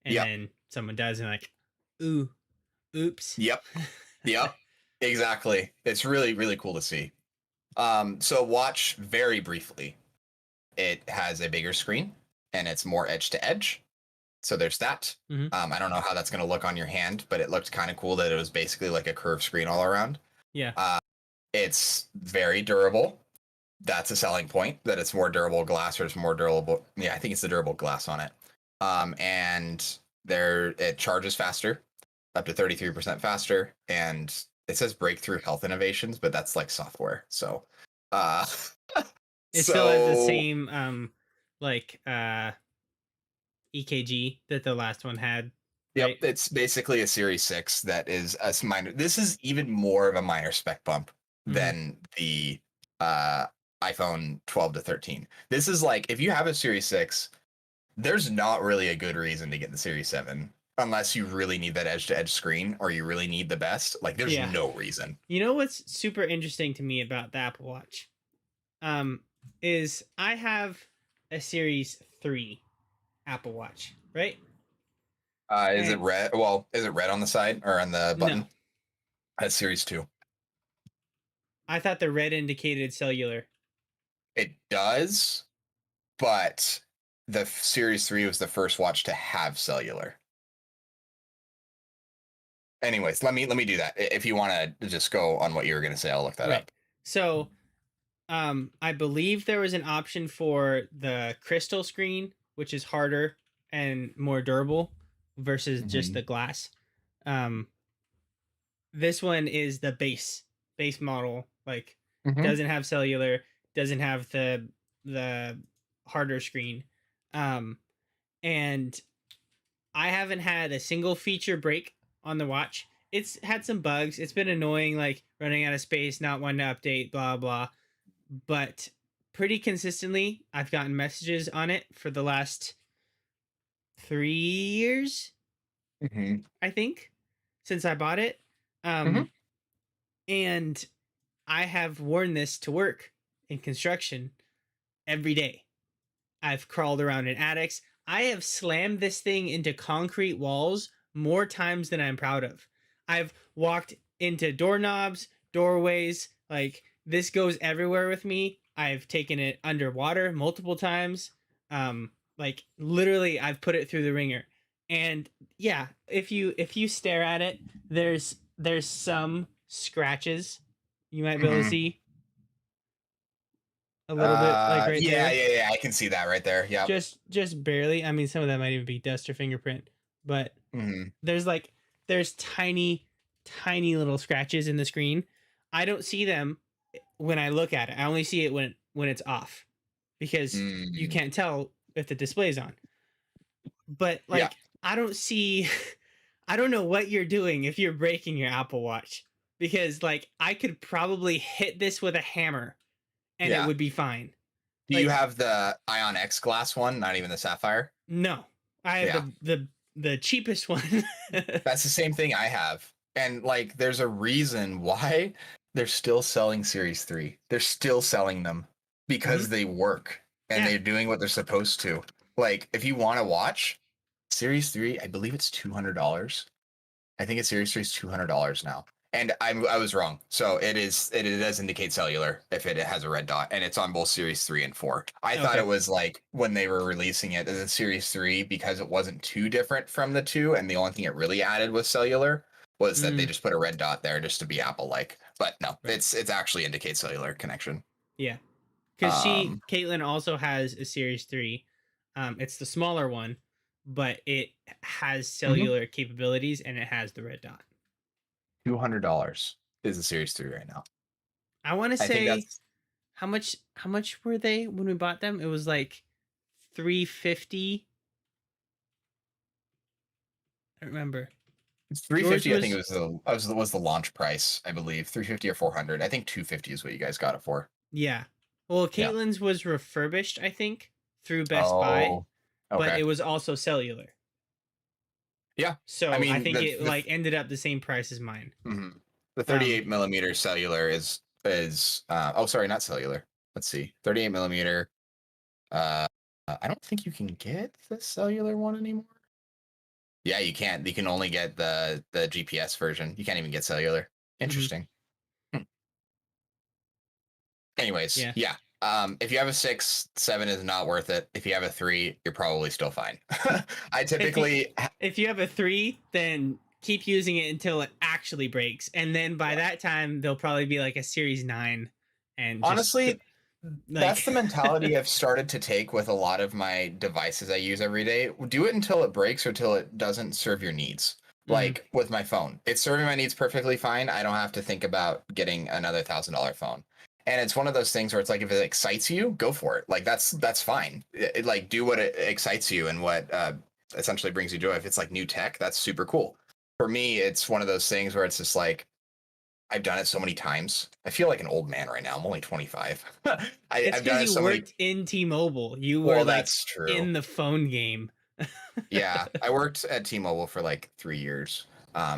and then someone does, and like, oops. Yep. Exactly. It's really, really cool to see. So watch very briefly. It has a bigger screen and it's more edge to edge. So there's that. I don't know how that's going to look on your hand, but it looked kind of cool that it was basically like a curved screen all around. Yeah. It's very durable. That's a selling point, that it's more durable glass, or it's more durable. Yeah, I think it's the durable glass on it. And it charges faster, up to 33% faster, and it says breakthrough health innovations, but that's like software. So it still has the same EKG that the last one had. Right? Yep, it's basically a Series 6 that is a minor. This is even more of a minor spec bump than the iPhone 12 to 13. This is like, if you have a Series 6, there's not really a good reason to get the Series 7 unless you really need that edge-to-edge screen or you really need the best. Like, there's no reason. You know what's super interesting to me about the Apple Watch is I have a Series 3 Apple Watch, right? Is it red? Well, is it red on the side or on the button? No. That's Series 2. I thought the red indicated cellular. It does, but the Series 3 was the first watch to have cellular. Anyways, let me do that. If you want to just go on what you were going to say, I'll look that up. So, I believe there was an option for the crystal screen, which is harder and more durable versus just the glass. This one is the base model, like doesn't have cellular, doesn't have the harder screen. And I haven't had a single feature break on the watch. It's had some bugs. It's been annoying, like running out of space, not wanting to update, blah blah. But pretty consistently, I've gotten messages on it for the last 3 years, I think, since I bought it. And I have worn this to work in construction every day. I've crawled around in attics. I have slammed this thing into concrete walls more times than I'm proud of. I've walked into doorknobs, doorways, like this goes everywhere with me. I've taken it underwater multiple times. Like literally I've put it through the ringer. And yeah, if you stare at it, there's some scratches you might be able to see. A little bit, like right there. Yeah, I can see that right there. Yeah. Just barely. I mean, some of that might even be dust or fingerprint, but there's tiny little scratches in the screen. I don't see them when I look at it. I only see it when it's off, because you can't tell if the display's on. But like, I don't see. I don't know what you're doing if you're breaking your Apple Watch, because like I could probably hit this with a hammer and it would be fine. Do you have the Ion X glass one, not even the Sapphire? No. I have Yeah. the cheapest one. That's the same thing I have. And like there's a reason why they're still selling Series 3. They're still selling them Hmm. because they work and Yeah. they're doing what they're supposed to. Like if you want to watch Series 3, I believe it's $200. I think it's Series 3 is $200 now. And I was wrong. So it does indicate cellular if it has a red dot, and it's on both Series 3 and 4. I thought Okay. it was like when they were releasing it as a Series 3 because it wasn't too different from the 2, and the only thing it really added was cellular was that they Mm, just put a red dot there just to be Apple like. But no, right. it's actually indicates cellular connection. Yeah. Because Um Caitlin also has a Series 3. It's the smaller one, but it has mhm. cellular capabilities and it has the red dot. $200 is the Series 3 right now. I want to I think say that's how much were they when we bought them? It was like 350. I don't remember. Yours 350. I think it was, was the launch price. I believe 350 or 400. I think 250 is what you guys got it for. yeah. Well, Yeah. Caitlin's was refurbished, I think, through Best Buy, Oh, but okay. it was also cellular. Yeah. I So I mean think it like ended up the same price as mine. mhm. The Um 38 millimeter cellular is oh sorry, not cellular. Let's see. 38 millimeter. Uh, I don't think you can get the cellular one anymore. Yeah, you can't. You can only get the GPS version. You can't even get cellular. mhm, Interesting. Hmm. Anyways, yeah. yeah. If you have a 6, 7 is not worth it. If you have a 3, you're probably still fine. I If you typically, if you have a 3, then keep using it until it actually breaks. And then by yeah. that time there'll probably be like a Series 9 and just Honestly, like that's the mentality I've started to take with a lot of my devices I use every day. Do it until it breaks or until it doesn't serve your needs. mhm, Like with my phone, it's serving my needs perfectly fine. I don't have to think about getting another $1,000 phone. And it's one of those things where it's like if it excites you, go for it. Like that's fine. Like do what it excites you and what essentially brings you joy. If it's like new tech, that's super cool. For me, it's one of those things where it's just like I've done it so many times. I feel like an old man right now. I'm only 25. it's I've because done it you so many. worked in T-Mobile. You were Well, like that's true. in the phone game. Yeah, I worked at T-Mobile for like 3 years.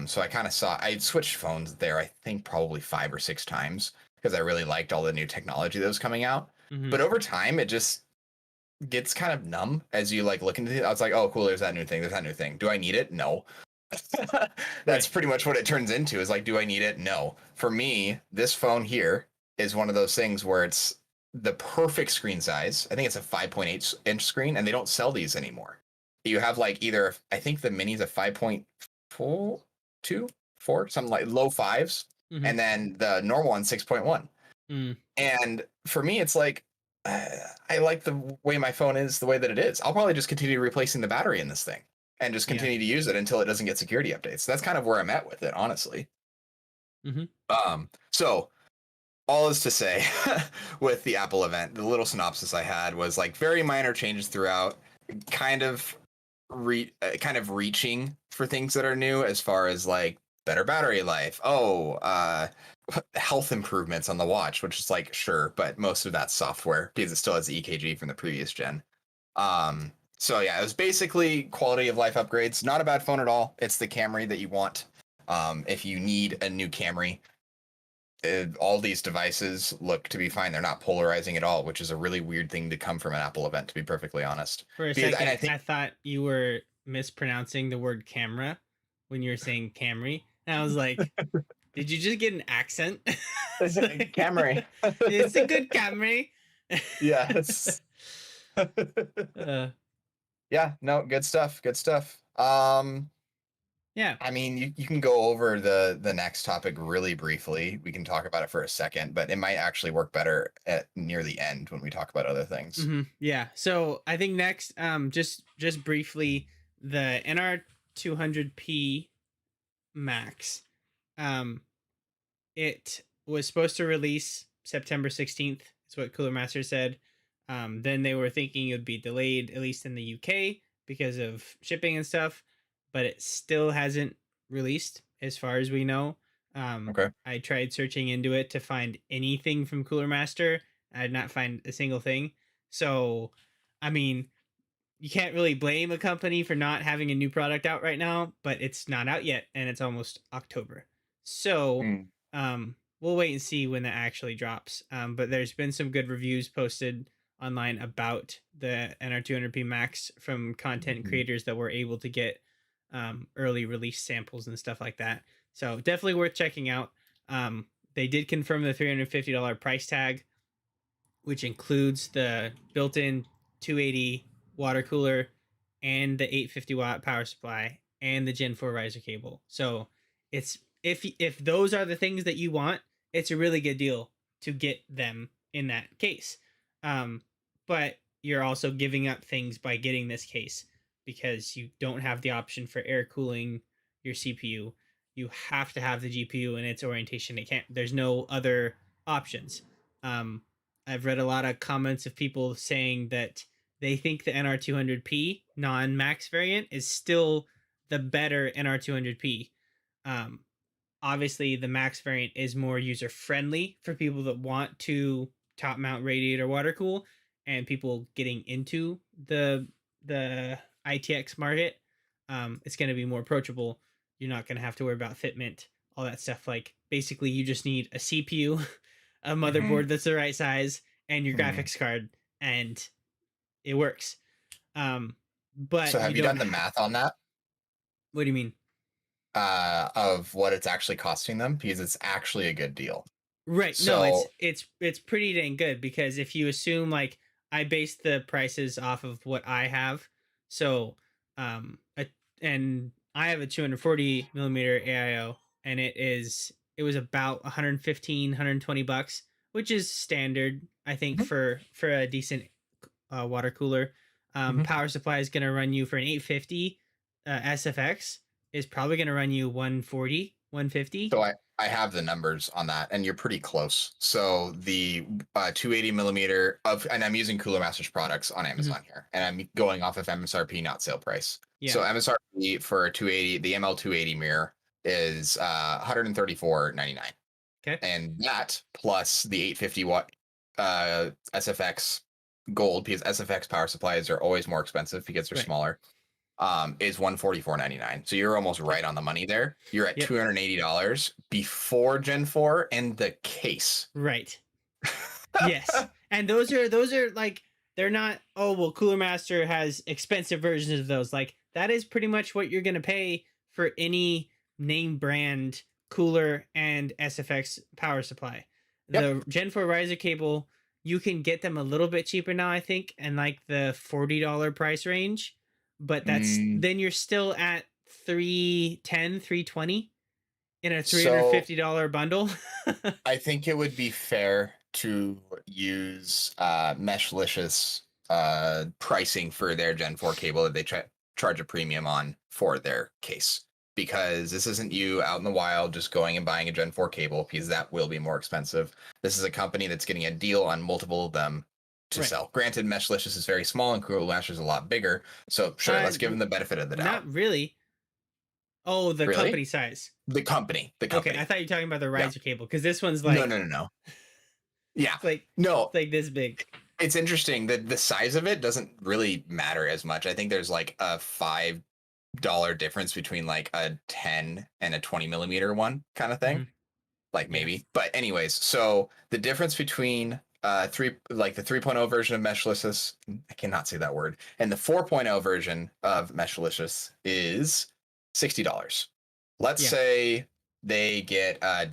So I kind of saw. I switched phones there. I think probably 5 or 6 times because I really liked all the new technology that was coming out. Hmm. But over time, it just gets kind of numb as you like look into it. I was like, oh, cool. There's that new thing. There's that new thing. Do I need it? No. That's Right. pretty much what it turns into is like, do I need it? No. For me, this phone here is one of those things where it's the perfect screen size. I think it's a 5.8-inch screen, and they don't sell these anymore. You have like either, I think the mini's a 5.4, 2, 4, something like low fives, Hmm. and then the normal one 6.1. Mm, And for me, it's like, uh, I like the way my phone is the way that it is. I'll probably just continue replacing the battery in this thing and just yeah. continue to use it until it doesn't get security updates. That's kind of where I'm at with it, honestly. Hmm. So all is to say, with the Apple event, the little synopsis I had was like very minor changes throughout, kind of kind of reaching for things that are new as far as like better battery life. Oh, health improvements on the watch, which is like sure, but most of that's software because it still has the EKG from the previous gen. So yeah, it was basically quality of life upgrades. Not a bad phone at all. It's the Camry that you want. If you need a new Camry, all these devices look to be fine. They're not polarizing at all, which is a really weird thing to come from an Apple event, to be perfectly honest. For a Because, and I second, think I thought you were mispronouncing the word camera when you were saying Camry. And I was like, did you just get an accent? It's like, Camry, it's a good Camry. yes. uh, Yeah, no, good stuff. Good stuff. yeah. I mean, you can go over the next topic really briefly. We can talk about it for a second, but it might actually work better at near the end when we talk about other things. Yeah. So I think next, just briefly, the NR 200p Max. Um, it was supposed to release September 16th. Is what Cooler Master said. Then they were thinking it would be delayed, at least in the UK, because of shipping and stuff. But it still hasn't released, as far as we know. Okay. I tried searching into it to find anything from Cooler Master. I did not find a single thing. So, I mean, you can't really blame a company for not having a new product out right now, but it's not out yet, and it's almost October. So Mm. we'll wait and see when that actually drops. But there's been some good reviews posted online about the NR200P Max from content Mhm. creators that were able to get early release samples and stuff like that. So definitely worth checking out. They did confirm the $350 price tag, which includes the built-in 280 water cooler and the 850-watt power supply and the Gen 4 riser cable. So it's if those are the things that you want, it's a really good deal to get them in that case. Um, but you're also giving up things by getting this case because you don't have the option for air cooling your CPU. You have to have the GPU in its orientation. It can't. There's no other options. Um, I've read a lot of comments of people saying that they think the NR200P non-max variant is still the better NR200P. Um, Obviously, the max variant is more user friendly for people that want to top mount radiator water cool and people getting into the ITX market. It's going to be more approachable. You're not going to have to worry about fitment, all that stuff. Like basically, you just need a CPU, a Mhm. motherboard that's the right size, and your Mhm. graphics card, and it works. But So you have you don't. done the math on that, What do you mean? of what it's actually costing them? Because it's actually a good deal. Right. No, So it's pretty dang good because if you assume like I base the prices off of what I have, so a, and I have a 240 millimeter AIO, and it was about 115 $120, which is standard I think Mhm. for a decent water cooler. Mhm. Power supply is going to run you for an 850 SFX is probably going to run you 140 150. So I have the numbers on that, and you're pretty close. So the 280 millimeter of, and I'm using Cooler Masters products on Mm-hmm. Amazon here, and I'm going off of MSRP, not sale price. Yeah. So MSRP for a 280, the ML 280 mirror is 134.99, Okay. and that plus the 850-watt SFX gold, because SFX power supplies are always more expensive because they're Right. smaller, is 144.99. So you're almost Yep. right on the money there. You're at Yep. $280 before Gen 4 and the case. Right. Yes. And those are like they're not, oh well, Cooler Master has expensive versions of those. Like that is pretty much what you're gonna pay for any name brand cooler and SFX power supply. Yep. The Gen 4 riser cable, you can get them a little bit cheaper now, I think, and like the $40 price range. But that's Mm, then you're still at 310, 320 in a so $350 bundle. I think it would be fair to use Meshlicious pricing for their Gen 4 cable that they charge a premium on for their case. Because this isn't you out in the wild just going and buying a Gen 4 cable, because that will be more expensive. This is a company that's getting a deal on multiple of them to Right. sell. Granted, Meshlicious is very small and Cool Master is a lot bigger. So sure, let's give them the benefit of the doubt. Not really. Oh, the Really? company size. The company. The Okay, I company. thought you were talking about the Yeah. riser cable because this one's No, like no, no, no. Yeah. it's like No, it's like this big. it's interesting that the size of it doesn't really matter as much. I think there's like a $5 difference between like a 10 and a 20 millimeter one kind of thing. Mm-hmm. Like Yeah. maybe. But anyways, so the difference between the 3.0 version of Meshlicious, I cannot say that word, and the 4.0 version of Meshlicious is $60. Let's Yeah. say they get a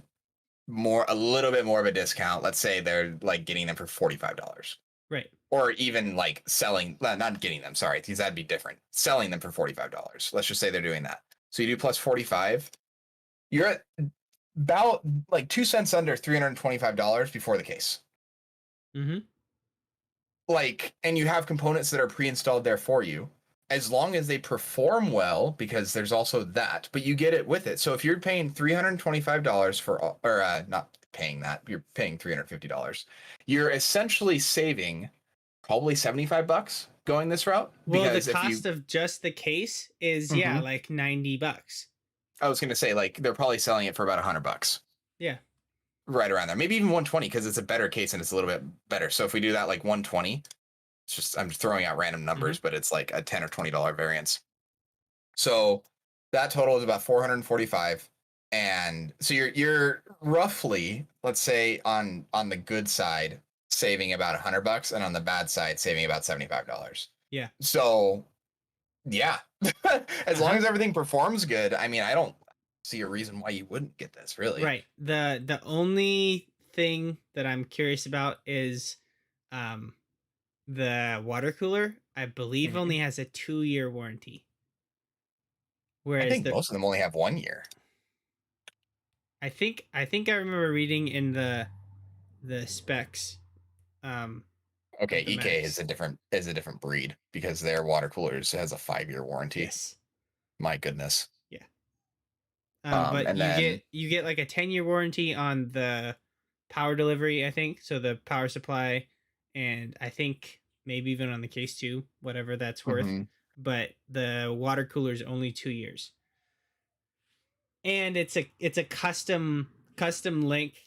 little bit more of a discount. Let's say they're like getting them for $45, Right. or even like selling, not getting them, sorry, because that'd be different, selling them for $45. Let's just say they're doing that. So you do plus 45, you're at about like 2 cents under $325 before the case. Mm-hmm. Like, and you have components that are pre-installed there for you, as long as they perform well, because there's also that, but you get it with it. So if you're paying $325 for, or not paying that, you're paying $350, you're essentially saving probably $75 going this route. Well, the Because if cost you, of just the case is Mhm. like $90. I was going to say, like, they're probably selling it for about $100, Yeah. right around there, maybe even 120, because it's a better case and it's a little bit better. So if we do that, like 120, It's just I'm throwing out random Mm-hmm. numbers, but it's like a $10 or $20 variance. So that total is about 445. And so you're roughly, let's say on the good side, saving about $100, and on the bad side, saving about $75. Yeah. So yeah, as long Uh-huh. as everything performs good, I mean, I don't see a reason why you wouldn't get this, really. Right. The only thing that I'm curious about is um the water cooler. I believe Mhm. only has a 2-year warranty. I Whereas think most of them only have 1 year. I think I remember reading in the specs um Okay, of the EK Max. is a different breed because their water coolers has a 5 year warranty. Yes. My goodness. Yeah. But And you then get like a 10-year warranty on the power delivery, I think. So the power supply, and I think maybe even on the case too, whatever that's worth. mhm, But the water cooler is only 2 years, and it's a custom length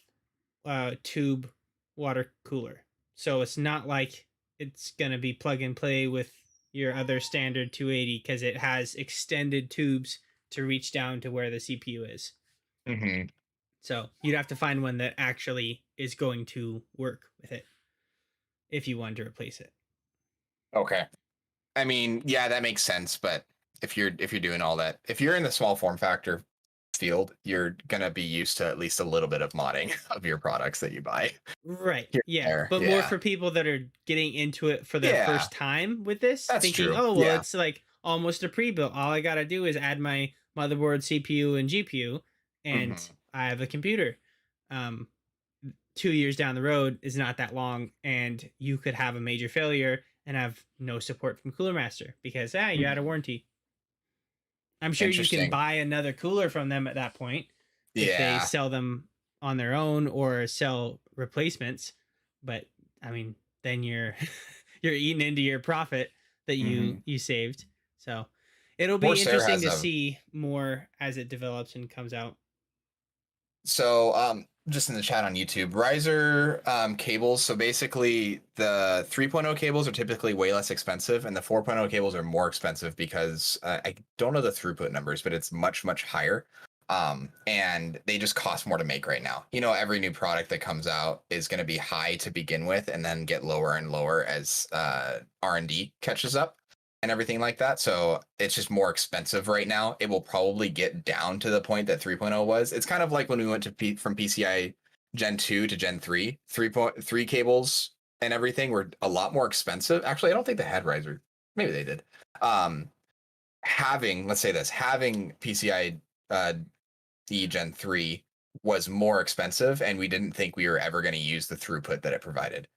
tube water cooler. So it's not like it's gonna be plug and play with your other standard 280 because it has extended tubes to reach down to where the CPU is. mhm. So you'd have to find one that actually is going to work with it if you wanted to replace it. Okay. I mean, yeah, that makes sense, but if you're doing all that, if you're in the small form factor field, you're gonna be used to at least a little bit of modding of your products that you buy Right. here and Yeah. there. But more Yeah. for people that are getting into it for their Yeah, first time with this, that's thinking, true. oh, well, Yeah. it's like almost a pre built. All I got to do is add my motherboard, CPU, and GPU, and Hmm. I have a computer. Um, 2 years down the road is not that long, and you could have a major failure and have no support from Cooler Master because, you're out of Hmm. warranty. I'm sure you can Interesting. buy another cooler from them at that point if they Yeah. sell them on their own or sell replacements. But I mean, then you're you're eating into your profit that you Hmm. you saved. So it'll be Corsair interesting has to a see more as it develops and comes out. So, just in the chat on YouTube, riser cables. So basically, the 3.0 cables are typically way less expensive, and the 4.0 cables are more expensive because I don't know the throughput numbers, but it's much, much higher. And they just cost more to make right now. You know, every new product that comes out is going to be high to begin with, and then get lower and lower as R&D catches up and everything like that. So it's just more expensive right now. It will probably get down to the point that 3.0 was. It's kind of like when we went to from PCI Gen 2 to Gen 3. 3.3 cables and everything were a lot more expensive. Actually, I don't think they had riser. Maybe they did. Um, let's say this, having PCI E Gen 3 was more expensive, and we didn't think we were ever going to use the throughput that it provided.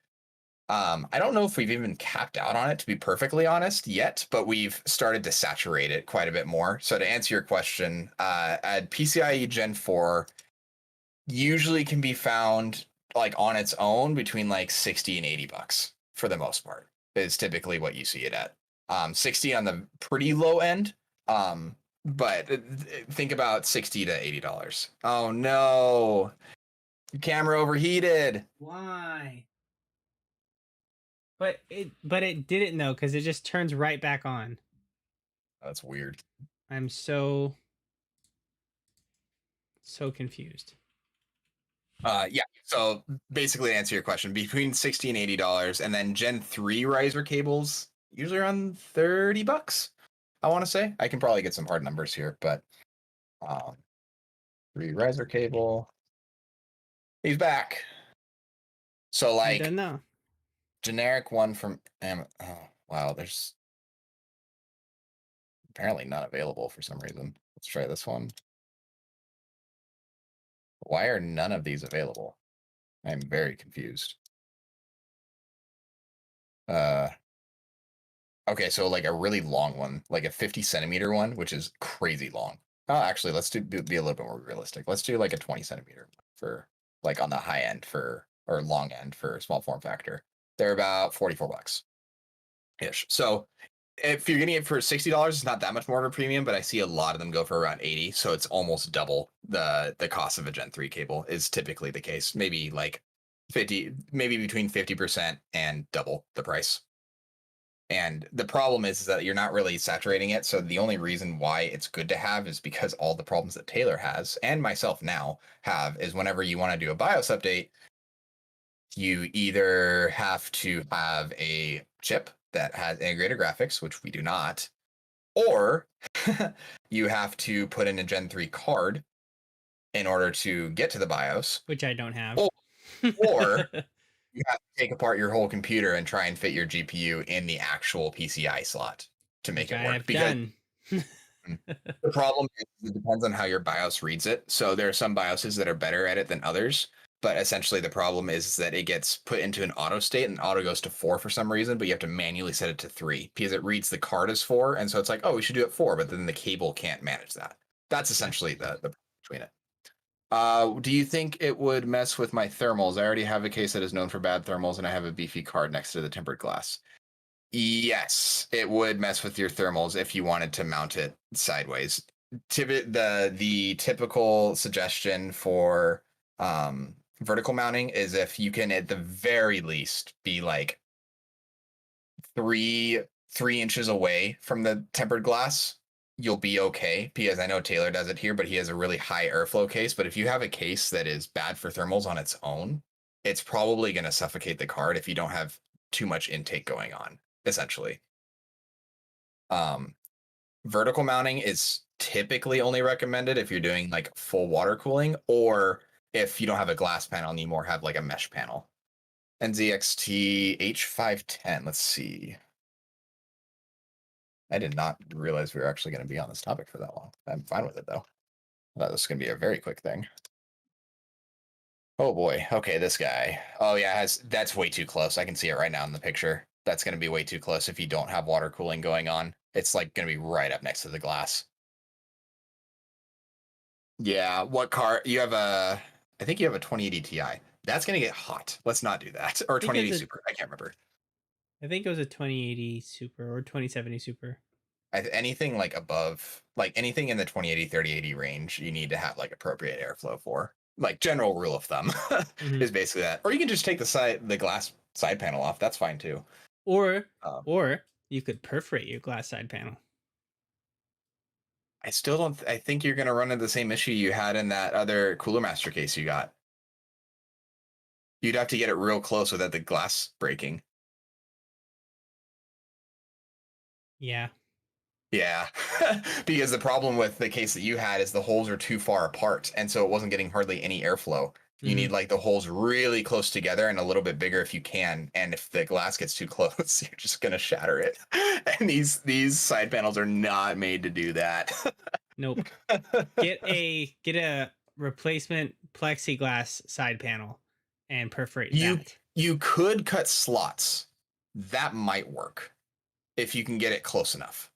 I don't know if we've even capped out on it, to be perfectly honest, yet, but we've started to saturate it quite a bit more. So to answer your question, at PCIe Gen 4 usually can be found like on its own between like 60 and $80 for the most part, is typically what you see it at. 60 on the pretty low end. But think about 60 to $80. Oh no, your camera overheated. Why? But it didn't though because it just turns right back on. That's weird. I'm so confused. Yeah. So basically, to answer your question, between 60 and $80, and then Gen 3 riser cables, usually around $30. I want to say I can probably get some hard numbers here, but um, 3 riser cable. He's back. So I don't like know. generic one from oh wow, there's apparently not available for some reason. Let's try this one. Why are none of these available? I'm very confused. Uh, Okay, so like a really long one, like a 50 centimeter one, which is crazy long. Oh, actually, let's be a little bit more realistic. Let's do like a 20 centimeter for like on the high end for or long end for small form factor. They're about $44 ish. So if you're getting it for $60, it's not that much more of a premium, but I see a lot of them go for around 80. So it's almost double the cost of a Gen 3 cable is typically the case. Maybe like 50, maybe between 50% and double the price. And the problem is that you're not really saturating it. So the only reason why it's good to have is because all the problems that Taylor has and myself now have is whenever you want to do a BIOS update, you either have to have a chip that has integrated graphics, which we do not, or you have to put in a Gen 3 card in order to get to the BIOS, Which I don't have. or you have to take apart your whole computer and try and fit your GPU in the actual PCI slot to make Which it I work. have Because done. the problem is it depends on how your BIOS reads it. So there are some BIOSes that are better at it than others. But essentially, the problem is that it gets put into an auto state and auto goes to 4 for some reason, but you have to manually set it to 3 because it reads the card as 4. And so it's like, oh, we should do it 4, but then the cable can't manage that. That's essentially the between it. Do you think it would mess with my thermals? I already have a case that is known for bad thermals, and I have a beefy card next to the tempered glass. Yes, it would mess with your thermals if you wanted to mount it sideways. The typical suggestion for vertical mounting is if you can at the very least be like three inches away from the tempered glass, you'll be okay. Because I know Taylor does it here, but he has a really high airflow case. But if you have a case that is bad for thermals on its own, it's probably going to suffocate the card if you don't have too much intake going on, essentially. Vertical mounting is typically only recommended if you're doing like full water cooling, or if you don't have a glass panel and you more have like a mesh panel. NZXT H510. Let's see. I did not realize we were actually going to be on this topic for that long. I'm fine with it though. I thought this was going to be a very quick thing. Oh boy. Okay, this guy. Oh yeah, that's way too close. I can see it right now in the picture. That's going to be way too close if you don't have water cooling going on. It's like going to be right up next to the glass. Yeah, what car? You have I think you have a 2080 Ti. That's going to get hot. Let's not do that. Or 2080 Super. I can't remember. I think it was a 2080 Super or 2070 Super. Anything like above, like anything in the 2080 3080 range, you need to have like appropriate airflow for. Like general rule of thumb is basically that. Or you can just take the glass side panel off. That's fine too. Or you could perforate your glass side panel. I still don't. I think you're going to run into the same issue you had in that other Cooler Master case you got. You'd have to get it real close without the glass breaking. Yeah. Yeah, because the problem with the case that you had is the holes are too far apart, and so it wasn't getting hardly any airflow. You need like the holes really close together and a little bit bigger if you can. And if the glass gets too close, you're just gonna shatter it. And these side panels are not made to do that. Nope. Get a replacement plexiglass side panel and perforate that. You could cut slots. That might work if you can get it close enough.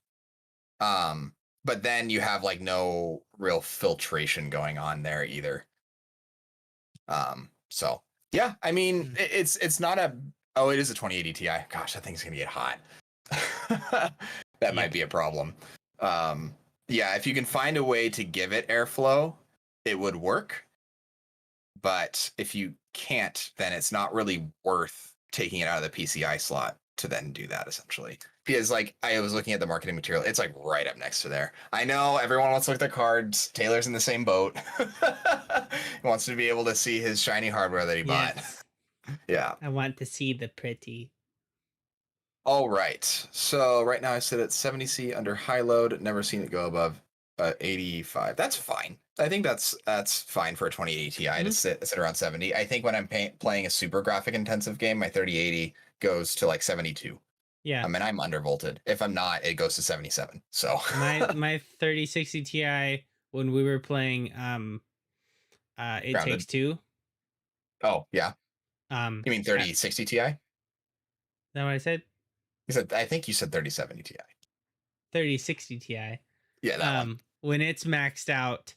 But then you have like no real filtration going on there either. So yeah, I mean, it's not a, oh, it is a 2080 Ti. Gosh, that thing's gonna get hot. That might be a problem. Yeah, if you can find a way to give it airflow, it would work. But if you can't, then it's not really worth taking it out of the PCI slot to then do that essentially. Because like I was looking at the marketing material, it's like right up next to there. I know everyone wants to look at the cards. Taylor's in the same boat. He wants to be able to see his shiny hardware that he bought. Yeah. I want to see the pretty. All right. So right now I sit at 70C under high load. Never seen it go above 85. That's fine. I think that's fine for a 2080 Ti to sit around 70. I think when I'm playing a super graphic intensive game, my 3080 goes to like 72. Yeah. I mean, I'm undervolted. If I'm not, it goes to 77. So my 3060 Ti when we were playing It Grounded. Takes Two. Oh yeah. You mean 3060 Ti? Is that what I said? You said, I think you said 3070 Ti. 3060 Ti. Yeah, that one. When it's maxed out,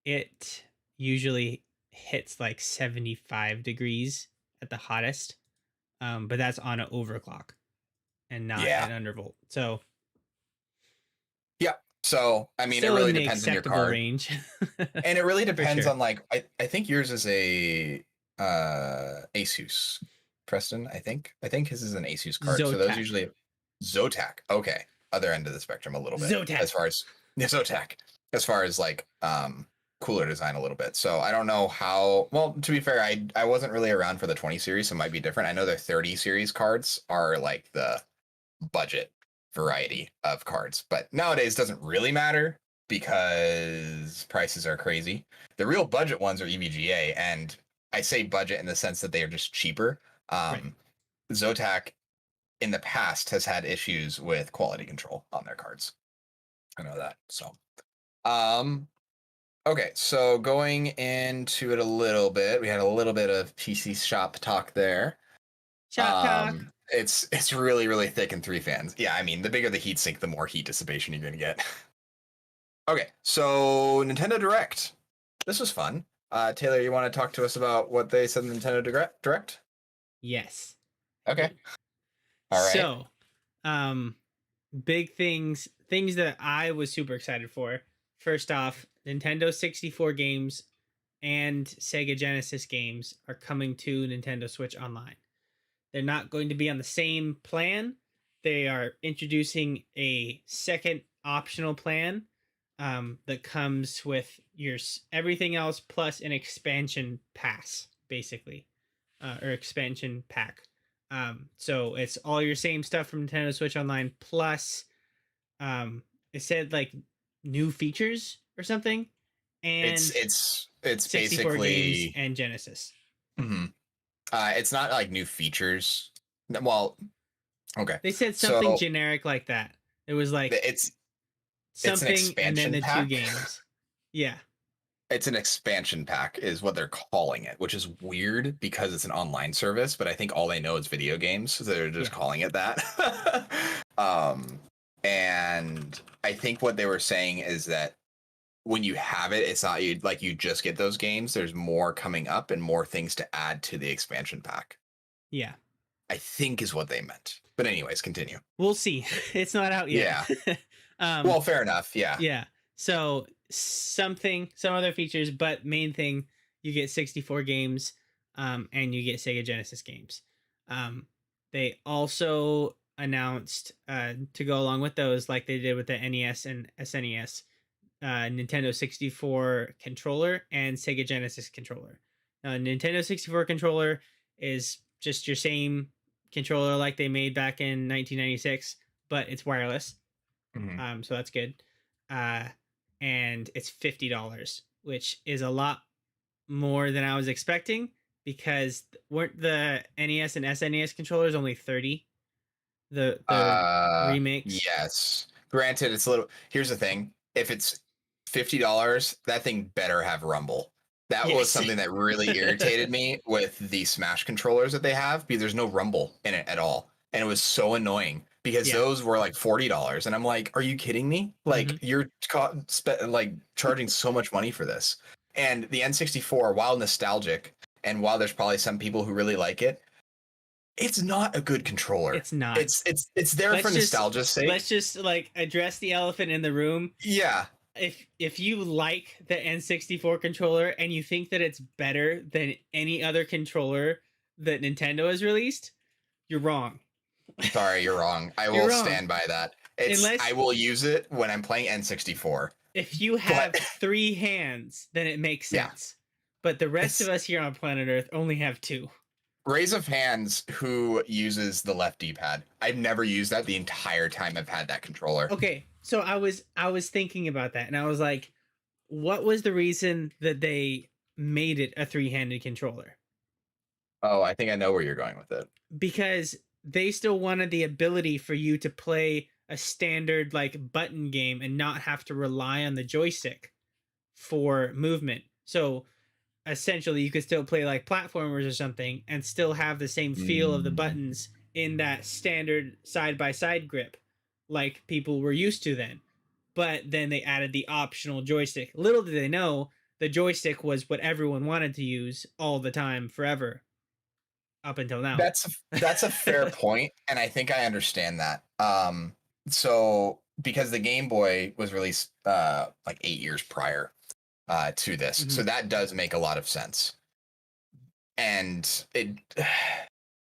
it usually hits like 75 degrees at the hottest. But that's on an overclock and not an undervolt. So yeah. So I mean, it really depends on your card range. And it really depends on like I think yours is a Asus, Preston. I think his is an Asus card. So those usually Zotac. Okay. Other end of the spectrum a little bit. Zotac. As far as Zotac. As far as like cooler design a little bit. So I don't know how well, to be fair, I wasn't really around for the 20 series, so it might be different. I know their 30 series cards are like the budget variety of cards, but nowadays doesn't really matter because prices are crazy. The real budget ones are EVGA, and I say budget in the sense that they are just cheaper. Right. Zotac in the past has had issues with quality control on their cards. I know that. So, okay. So going into it a little bit, we had a little bit of PC shop talk there. Shop talk. It's really thick in 3 fans. Yeah, I mean, the bigger the heat sink, the more heat dissipation you're gonna get. Okay, so Nintendo Direct. This was fun. Taylor, you want to talk to us about what they said in Nintendo Direct? Yes. Okay. All right. So, big things that I was super excited for. First off, Nintendo 64 games and Sega Genesis games are coming to Nintendo Switch Online. They're not going to be on the same plan. They are introducing a second optional plan that comes with your everything else plus an expansion pass, basically, or expansion pack. So it's all your same stuff from Nintendo Switch Online plus, it said like new features or something, and it's 64 basically games and Genesis. Mm-hmm. It's not like new features. Well, okay. They said something generic like that. It was like it's something and then the pack. 2 games. Yeah. It's an expansion pack is what they're calling it, which is weird because it's an online service, but I think all they know is video games, so they're just calling it that. And I think what they were saying is that when you have it, it's not you just get those games. There's more coming up and more things to add to the expansion pack. Yeah. I think is what they meant. But anyways, continue. We'll see. It's not out yet. Yeah. Well, fair enough. Yeah. Yeah. So some other features, but main thing, you get 64 games, and you get Sega Genesis games. They also announced, to go along with those, like they did with the NES and SNES, Nintendo 64 controller and Sega Genesis controller. Now, Nintendo 64 controller is just your same controller like they made back in 1996, but it's wireless. Mm-hmm. So that's good. And it's $50, which is a lot more than I was expecting, because weren't the NES and SNES controllers only $30? The remakes. Yes. Granted, it's a little. Here's the thing: if it's $50, that thing better have Rumble. That was something that really irritated me with the Smash controllers that they have, because there's no Rumble in it at all, and it was so annoying because those were like $40, and I'm like, are you kidding me? Like you're like charging so much money for this. And the N64, while nostalgic, and while there's probably some people who really like it, it's not a good controller. It's not. It's there for nostalgia's sake. Let's just like address the elephant in the room. Yeah. If you like the N64 controller and you think that it's better than any other controller that Nintendo has released, you're wrong. Sorry, you're wrong. I will stand by that. I will use it when I'm playing N64. If you have 3 hands, then it makes sense. Yeah. But the rest of us here on planet Earth only have 2. Raise of hands who uses the left D-pad. I've never used that the entire time I've had that controller. Okay, so I was thinking about that, and I was like, what was the reason that they made it a 3-handed controller? Oh, I think I know where you're going with it. Because they still wanted the ability for you to play a standard like button game and not have to rely on the joystick for movement. So essentially you could still play like platformers or something and still have the same feel of the buttons in that standard side-by-side grip like people were used to then. But then they added the optional joystick. Little did they know the joystick was what everyone wanted to use all the time forever up until now. That's a fair point, and I think I understand that. So because the Game Boy was released like 8 years prior to this, so that does make a lot of sense. And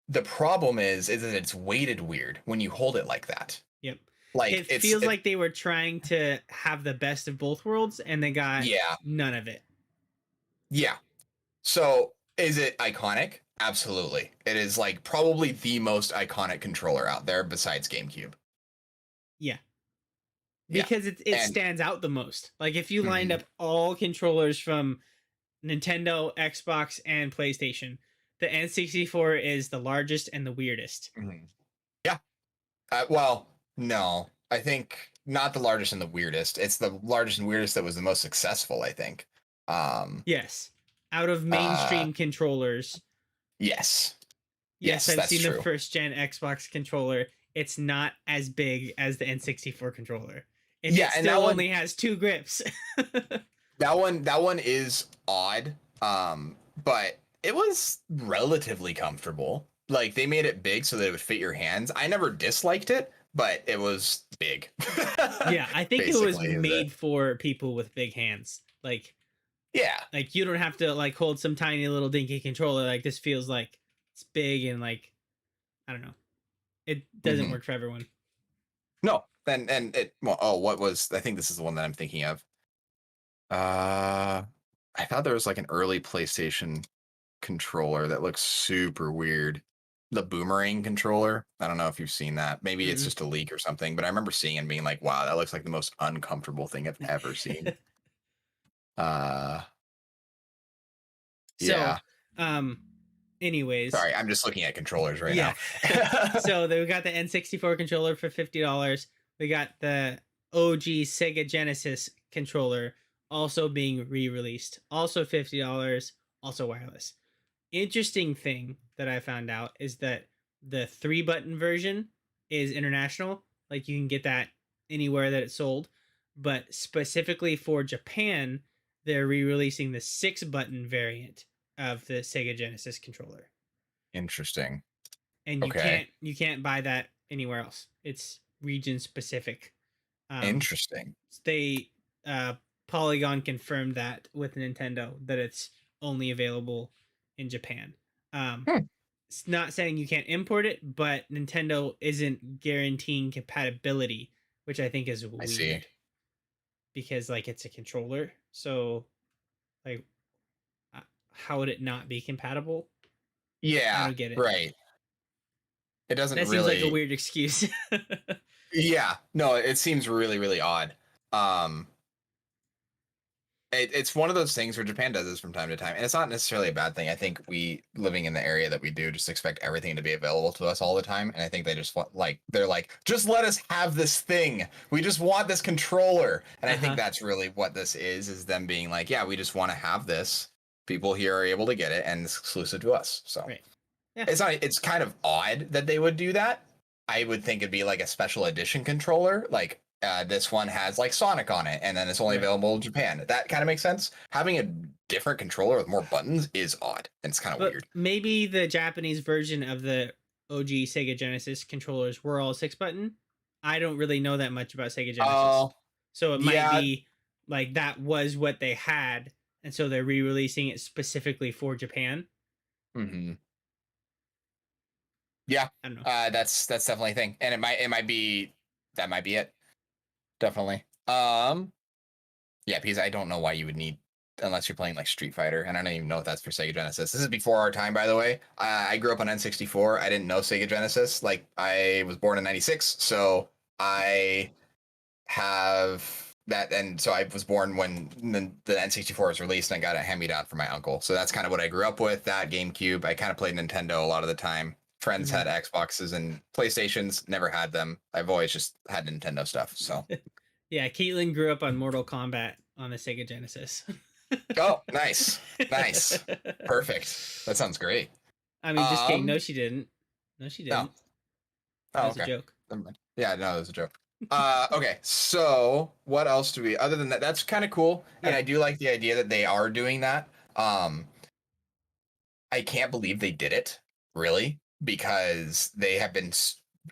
the problem is that it's weighted weird when you hold it like that. Yep. Like It feels like they were trying to have the best of both worlds and they got yeah, none of it. yeah. So is it iconic? Absolutely. It is like probably the most iconic controller out there besides GameCube. Yeah. Yeah. Because it And stands out the most. Like if you lined mhm, up all controllers from Nintendo, Xbox, and PlayStation, the N64 is the largest and the weirdest. mhm. Yeah. Well, no. I think not the largest and the weirdest. It's the largest and weirdest that was the most successful, I think. Um Yes. Out of uh mainstream controllers, yes. yes, Yes, I've that's seen the true. first gen Xbox controller. It's not as big as the N64 controller. And Yeah, it and that still one only has 2 grips. that one is odd. But it was relatively comfortable. Like they made it big so that it would fit your hands. I never disliked it, but it was big. Yeah, I think it was Basically, is it? made for people with big hands. Yeah. Like you don't have to like hold some tiny little dinky controller. Like this feels like it's big and like I don't know. It doesn't Hmm. work for everyone. No. And it well, oh, what was I think this is the one that I'm thinking of. Uh I thought there was like an early PlayStation controller that looks super weird. The boomerang controller. I don't know if you've seen that. Maybe it's Mm-mm. just a leak or something, but I remember seeing it and being like, wow, that looks like the most uncomfortable thing I've ever seen. Uh So, yeah. um, anyways, Sorry, I'm just looking at controllers right yeah. now. So we got the N64 controller for $50. We got the OG Sega Genesis controller also being re-released, also $50, also wireless. Interesting thing that I found out is that the 3 button version is international. Like you can get that anywhere that it's sold, but specifically for Japan, they're re-releasing the 6 button variant of the Sega Genesis controller, Interesting. and Okay. you can't buy that anywhere else. It's region specific. Um, Interesting. they Polygon confirmed that with Nintendo that it's only available in Japan. Um, Hmm, it's not saying you can't import it, but Nintendo isn't guaranteeing compatibility, which I think is I see. weird because like it's a controller. So like how would it not be compatible? I Yeah, don't get it. right. It doesn't That seems like a really weird excuse. yeah, no, it seems really, really odd. Um it's one of those things where Japan does this from time to time, and it's not necessarily a bad thing. I think we living in the area that we do just expect everything to be available to us all the time, and I think they just want like they're like just let us have this thing. We just want this controller, and I think Uh-huh. that's really what this is them being like, yeah, we just want to have this. People here are able to get it, and it's exclusive to us. So Right. Yeah. it's not. It's kind of odd that they would do that. I would think it'd be like a special edition controller, like this one has like Sonic on it, and then it's only Right. available in Japan. That kind of makes sense. Having a different controller with more buttons is odd, and it's kind of But weird. maybe the Japanese version of the OG Sega Genesis controllers were all 6 button. I don't really know that much about Sega Genesis. Oh, So it might yeah. be like that was what they had. And so they're re releasing it specifically for Japan. Hmm. Yeah. I don't know. That's definitely a thing, and it might be that might be it. Definitely. Yeah, because I don't know why you would need unless you're playing like Street Fighter, and I don't even know if that's for Sega Genesis. This is before our time, by the way. I grew up on N64. I didn't know Sega Genesis. Like I was born in '96, so I have that, and so I was born when the N64 was released, and I got a hand me down from my uncle. So that's kind of what I grew up with. That GameCube. I kind of played Nintendo a lot of the time. Friends Mhm. had Xboxes and PlayStations. Never had them. I've always just had Nintendo stuff. So. Yeah, Caitlin grew up on Mortal Kombat on the Sega Genesis. Oh, nice. Nice. Perfect. That sounds great. I mean, just kidding. No, Um, she didn't. No, she no. didn't. That Oh, was a okay. joke. Never mind. Yeah, no, that was a joke. Okay. So what else do we other than that? That's kind of cool. And Yeah. I do like the idea that they are doing that. Um, I can't believe they did it, really, because they have been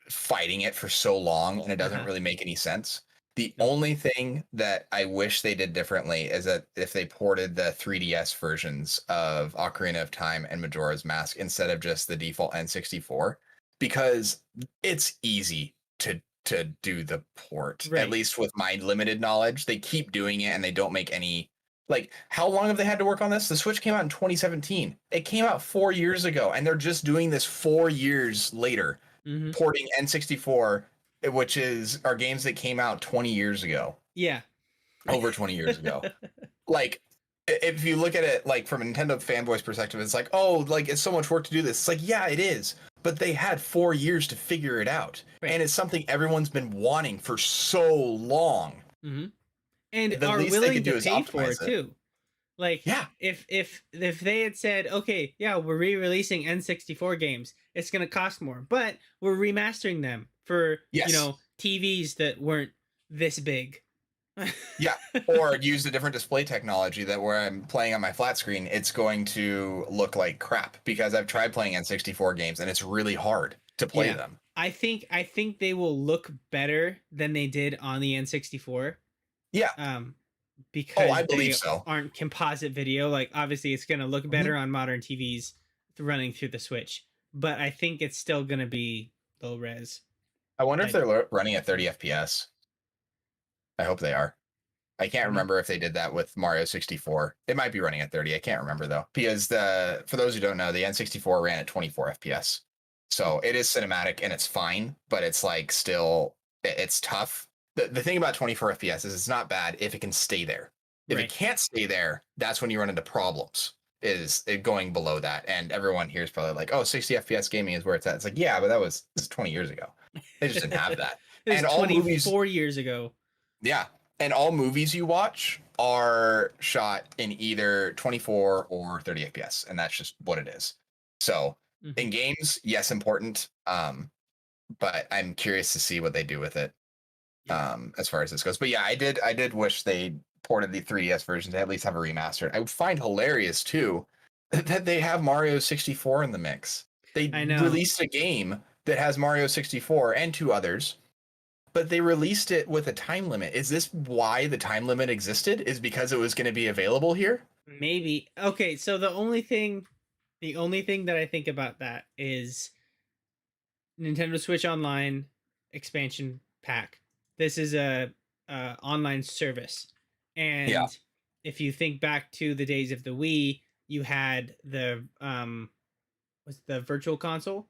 fighting it for so long and it Uh doesn't huh. really make any sense. The Nope. only thing that I wish they did differently is that if they ported the 3DS versions of Ocarina of Time and Majora's Mask instead of just the default N64, because it's easy to do the port. At Right. least with my limited knowledge, they keep doing it and they don't make any. Like, how long have they had to work on this? The Switch came out in 2017. It came out 4 years ago, and they're just doing this 4 years later, Mm-hmm. porting N64, which is our games that came out 20 years ago, Yeah. over 20 years ago. Like, if you look at it like from a Nintendo fanboy's perspective, it's like, oh, like it's so much work to do this. It's like, yeah, it is. But they had 4 years to figure it out. Right. And it's something everyone's been wanting for so long. Mm-hmm. And The are least they willing could do to is pay for it optimize it. too. Like Yeah. if they had said, okay, yeah, we're re-releasing N64 games, it's gonna cost more, but we're remastering them for Yes. TVs that weren't this big. Yeah. Or use a different display technology that where I'm playing on my flat screen, it's going to look like crap because I've tried playing N64 games and it's really hard to play Yeah. them. I think they will look better than they did on the N64. Yeah. Because I believe they so. aren't composite video. Like obviously it's gonna look better on modern TVs running through the Switch, but I think it's still gonna be low res. I wonder if Like, they're running at 30 FPS. I hope they are. I can't Mhm. remember if they did that with Mario 64. It might be running at 30. I can't remember though, because for those who don't know, the N64 ran at 24 FPS. So it is cinematic and it's fine, but it's like still it's tough. The thing about 24 FPS is it's not bad if it can stay there. If it Right. can't stay there, that's when you run into problems. Is it going below that? And everyone here is probably like, "Oh, 60 FPS gaming is where it's at." It's like, yeah, but this is 20 years ago. They just didn't have that. It was And all movies, 24 years ago. yeah. And all movies you watch are shot in either 24 or 30 FPS, and that's just what it is. So Mhm. in games, yes, important. But I'm curious to see what they do with it. Yeah. As far as this goes. But yeah, I did wish they ported the 3DS version to at least have a remaster. I would find hilarious too that they have Mario 64 in the mix. They I know. released a game that has Mario 64 and two others, but they released it with a time limit. Is this why the time limit existed? Is because it was going to be available here? Maybe. Okay, so the only thing that I think about that is Nintendo Switch Online expansion pack. This is a online service, Yeah. and if you think back to the days of the Wii, you had the was it the Virtual Console?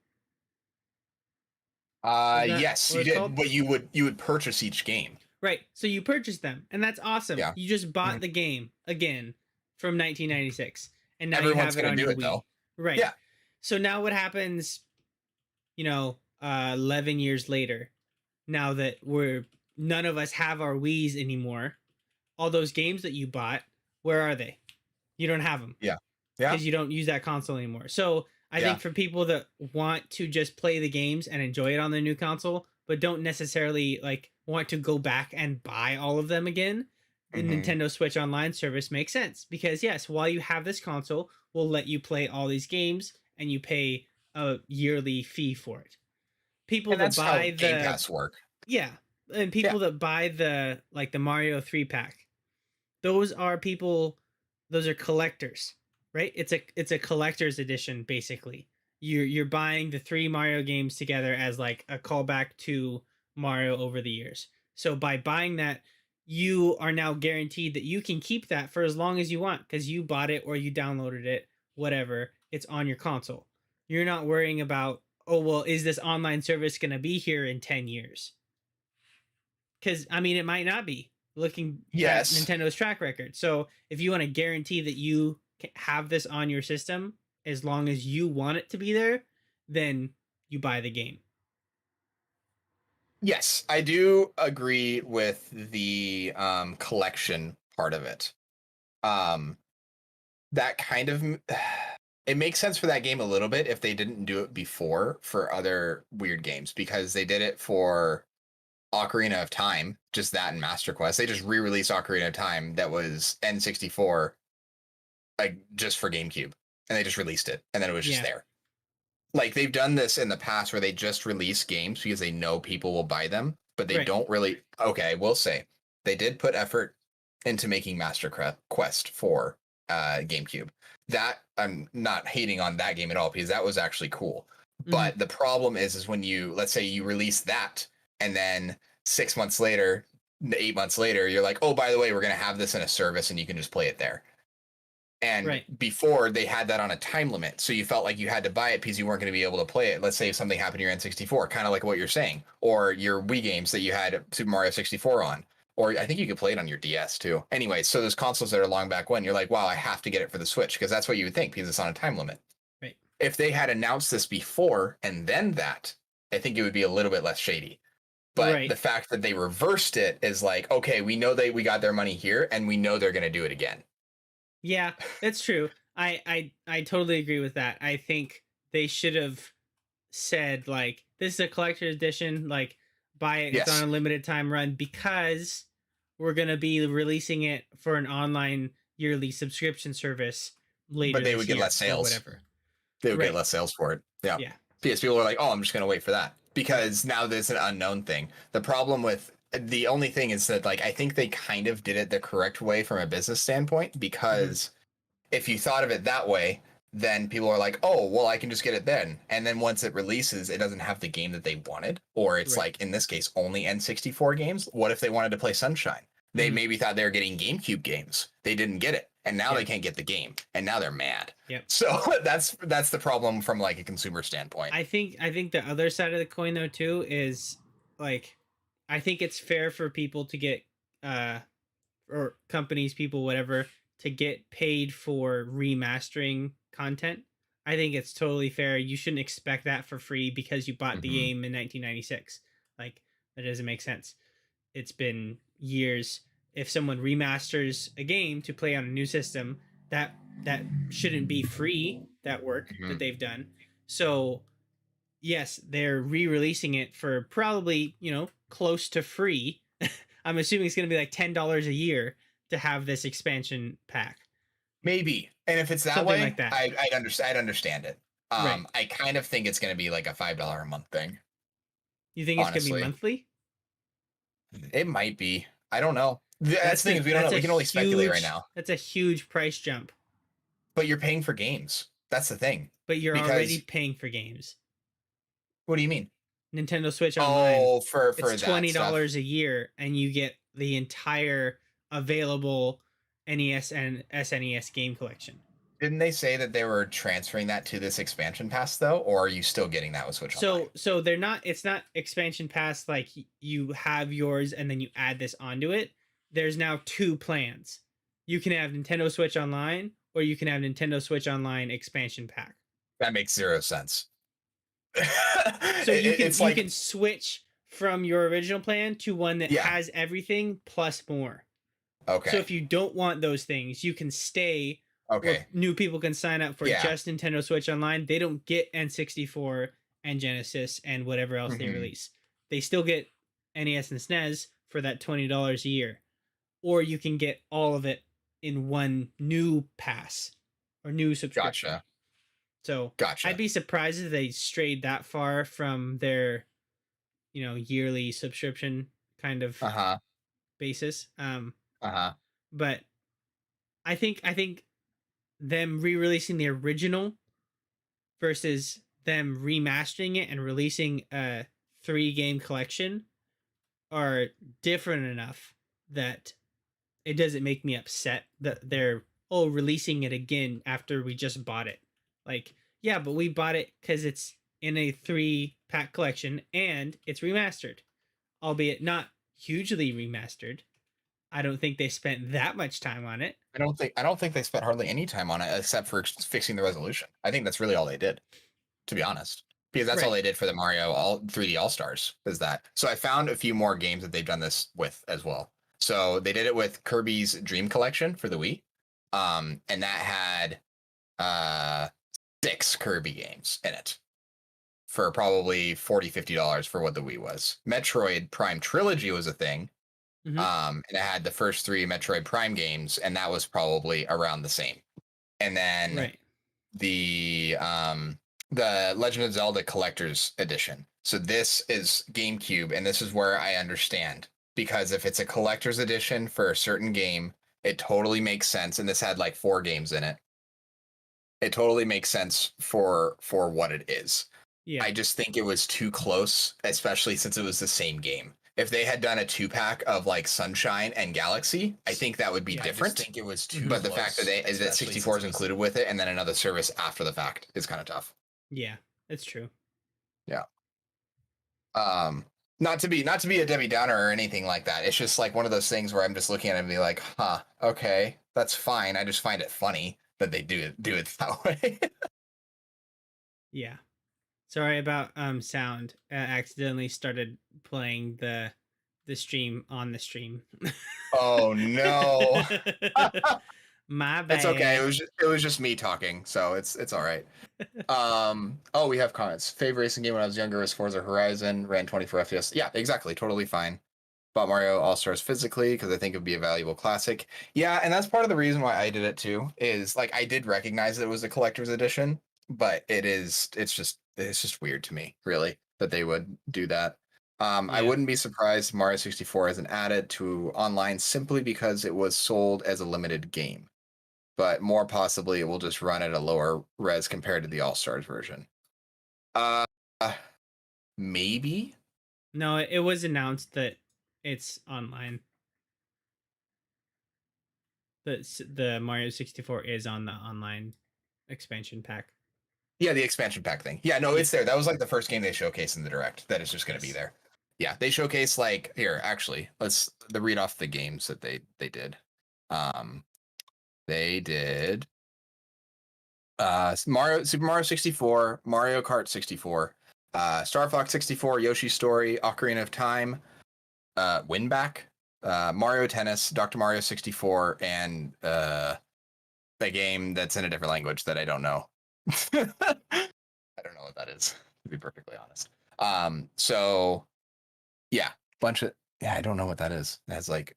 Is that Yes, what you it's did. called? But you would purchase each game. Right. So you purchased them, and that's awesome. Yeah. You just bought Mhm. the game again from 1996, and now you Everyone's have it going on to do your it Wii. though. Right. Yeah. So now what happens, 11 years later, now that we're none of us have our Wii's anymore, all those games that you bought, where are they? You don't have them Yeah. Yeah. because you don't use that console anymore. So I Yeah. think for people that want to just play the games and enjoy it on the new console, but don't necessarily like want to go back and buy all of them again, the Mhm. Nintendo Switch Online service makes sense because yes, while you have this console, we'll let you play all these games and you pay a yearly fee for it. People And that that's how buy Game the Pass work. yeah, and Yeah. people that buy the Mario 3 pack, those are people those are collectors, right? It's a collector's edition basically. You're buying the 3 Mario games together as like a callback to Mario over the years. So by buying that, you are now guaranteed that you can keep that for as long as you want because you bought it or you downloaded it, whatever. It's on your console. You're not worrying about, oh well, is this online service going to be here in 10 years? Because I mean, it might not be looking at Yes. Nintendo's track record. So if you want to guarantee that you have this on your system as long as you want it to be there, then you buy the game. Yes, I do agree with the collection part of it. Um, that kind of it makes sense for that game a little bit if they didn't do it before for other weird games because they did it for Ocarina of Time, just that and Master Quest. They just re-released Ocarina of Time that was N64 like just for GameCube, and they just released it, and then it was just Yeah. there. Like they've done this in the past where they just release games because they know people will buy them, but they Right. don't really. Okay, we'll say they did put effort into making Master Quest for GameCube. That I'm not hating on that game at all because that was actually cool. Mhm. But the problem is when you, let's say you release that and then 6 months later, 8 months later, you're like, oh, by the way, we're going to have this in a service and you can just play it there. And Right. before they had that on a time limit. So you felt like you had to buy it because you weren't going to be able to play it. Let's say if something happened to your N64, kind of like what you're saying, or your Wii games that you had Super Mario 64 on. Or I think you could play it on your DS too. Anyway, so those consoles that are long back when, you're like, wow, I have to get it for the Switch because that's what you would think because it's on a time limit. Right. If they had announced this before and then that, I think it would be a little bit less shady. But Right. the fact that they reversed it is like, okay, we know we got their money here and we know they're going to do it again. Yeah, that's true. I totally agree with that. I think they should have said like this is a collector's edition, like buy it, it's on Yes. a limited time run because we're gonna be releasing it for an online yearly subscription service But later they this would get year less or sales. whatever. They would get Right. less sales for it. Yeah. Yeah. Because people are like, oh, I'm just going to wait for that. Right. Because now there's an unknown thing. The problem with the only thing is that, like, I think they kind of did it the correct way from a business standpoint Mhm. because if you thought of it that way, then people are like, oh, well, I can just get it then. And then once it releases, it doesn't have the game that they wanted. Or it's Right. like, in this case, only N64 games. What if they wanted to play Sunshine? They Mhm. maybe thought they were getting GameCube games. They didn't get it. And now Yeah. they can't get the game. And now they're mad. Yep. So that's the problem from like a consumer standpoint. I think the other side of the coin though too is like I think it's fair for people to get uh or companies, people, whatever, to get paid for remastering content. I think it's totally fair. You shouldn't expect that for free because you bought the Mm-hmm. game in 1996. Like that doesn't make sense. It's been years. If someone remasters a game to play on a new system, that shouldn't be free. That work Mm-hmm. that they've done. So yes, they're re-releasing it for probably close to free. I'm assuming it's going to be like $10 a year to have this expansion pack, Maybe. And if it's that something way, like that. I'd understand it. Right? I kind of think it's going to be like a $5 a month thing. You think it's going to be Honestly, monthly? it might be. I don't know. That's That's the thing a is we don't know. that's a We can only speculate right huge now. that's a huge price jump. But you're paying for games. That's the thing. But you're already Because paying for games. what do you mean? Nintendo Switch Online, Oh, it's for that stuff. $20 a year, and you get the entire available NES and SNES game collection. Didn't they say that they were transferring that to this expansion pass though, or are you still getting that with Switch Online? So they're not. It's not expansion pass like you have yours and then you add this onto it. There's now two plans. You can have Nintendo Switch Online, or you can have Nintendo Switch Online expansion pack. That makes zero sense. So It's you like can switch from your original plan to one that yeah, has everything plus more. So okay, if you don't want those things, you can stay where okay, new people can sign up for yeah. just Nintendo Switch Online. They don't get N64 and Genesis and whatever else they Hmm. release. They still get NES and SNES for that $20 a year. Or you can get all of it in one new pass or new subscription. Gotcha, So I'd gotcha. be surprised if they strayed that far from their, yearly subscription kind of Uh huh, basis. uh huh. But I think them re-releasing the original versus them remastering it and releasing a 3 game collection are different enough that it doesn't make me upset that they're releasing it again after we just bought it. Like, yeah, but we bought it because it's in a 3 pack collection and it's remastered, albeit not hugely remastered. I don't think they spent that much time on it. I don't think they spent hardly any time on it except for fixing the resolution. I think that's really all they did, to be honest. Because that's all Right. they did for the Mario all 3D All Stars is that. So I found a few more games that they've done this with as well. So they did it with Kirby's Dream Collection for the Wii. And that had uh 6 Kirby games in it for probably $40-$50 for what the Wii was. Metroid Prime Trilogy was a thing. Mm-hmm. And it had the first 3 Metroid Prime games, and that was probably around the same. And then Right. the the Legend of Zelda Collector's Edition. So this is GameCube, and this is where I understand, because if it's a collector's edition for a certain game, it totally makes sense. And this had like 4 games in it. It totally makes sense for what it is. Yeah. I just think it was too close, especially since it was the same game. If they had done a 2-pack of like Sunshine and Galaxy, I think that would be different. I just think it was too but close, the fact that that 64 is included with it and then another service after the fact is kind of tough. Yeah, it's true. Yeah. Not to be a Debbie Downer or anything like that. It's just like one of those things where I'm just looking at it and be like, huh, okay, that's fine. I just find it funny that they do it that way. Yeah. Sorry about sound. Accidentally started playing the stream on the stream. Oh no. My bad. It's okay. It was just me talking, so it's all right. Oh, we have comments. Favorite racing game when I was younger was Forza Horizon, ran 24 FPS. Yeah, exactly. Totally fine. Bought Mario All-Stars physically because I think it would be a valuable classic. Yeah, and that's part of the reason why I did it too, is like I did recognize that it was a collector's edition, but it's just weird to me, really, that they would do that. I wouldn't be surprised Mario 64 isn't added to online simply because it was sold as a limited game. But more possibly it will just run at a lower res compared to the All-Stars version. Maybe? No, it was announced that it's online. The Mario 64 is on the online expansion pack. Yeah, the expansion pack thing. Yeah, no, it's there. That was like the first game they showcased in the direct. That is just going to be there. Yeah, they showcase like here. Actually, let's read off the games that they did. They did Super Mario 64, Mario Kart 64, Star Fox 64, Yoshi's Story, Ocarina of Time, Winback, Mario Tennis, Dr. Mario 64, and the game that's in a different language that I don't know. I don't know what that is, to be perfectly honest. So yeah, I don't know what that is. It has like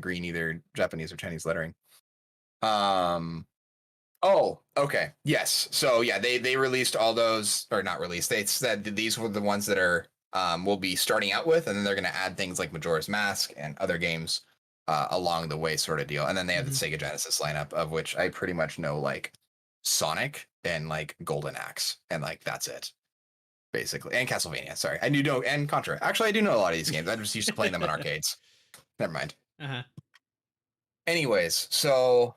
green, either Japanese or Chinese lettering. Oh, okay. Yes. So yeah, they released all those, or not released. They said that these were the ones that are will be starting out with, and then they're going to add things like Majora's Mask and other games along the way, sort of deal. And then they have the Sega Genesis lineup, of which I pretty much know like Sonic and like Golden Axe, and like that's it, basically. And Castlevania. Sorry, I do know, and Contra. Actually, I do know a lot of these games. I just used to play them in arcades. Never mind. Anyways, so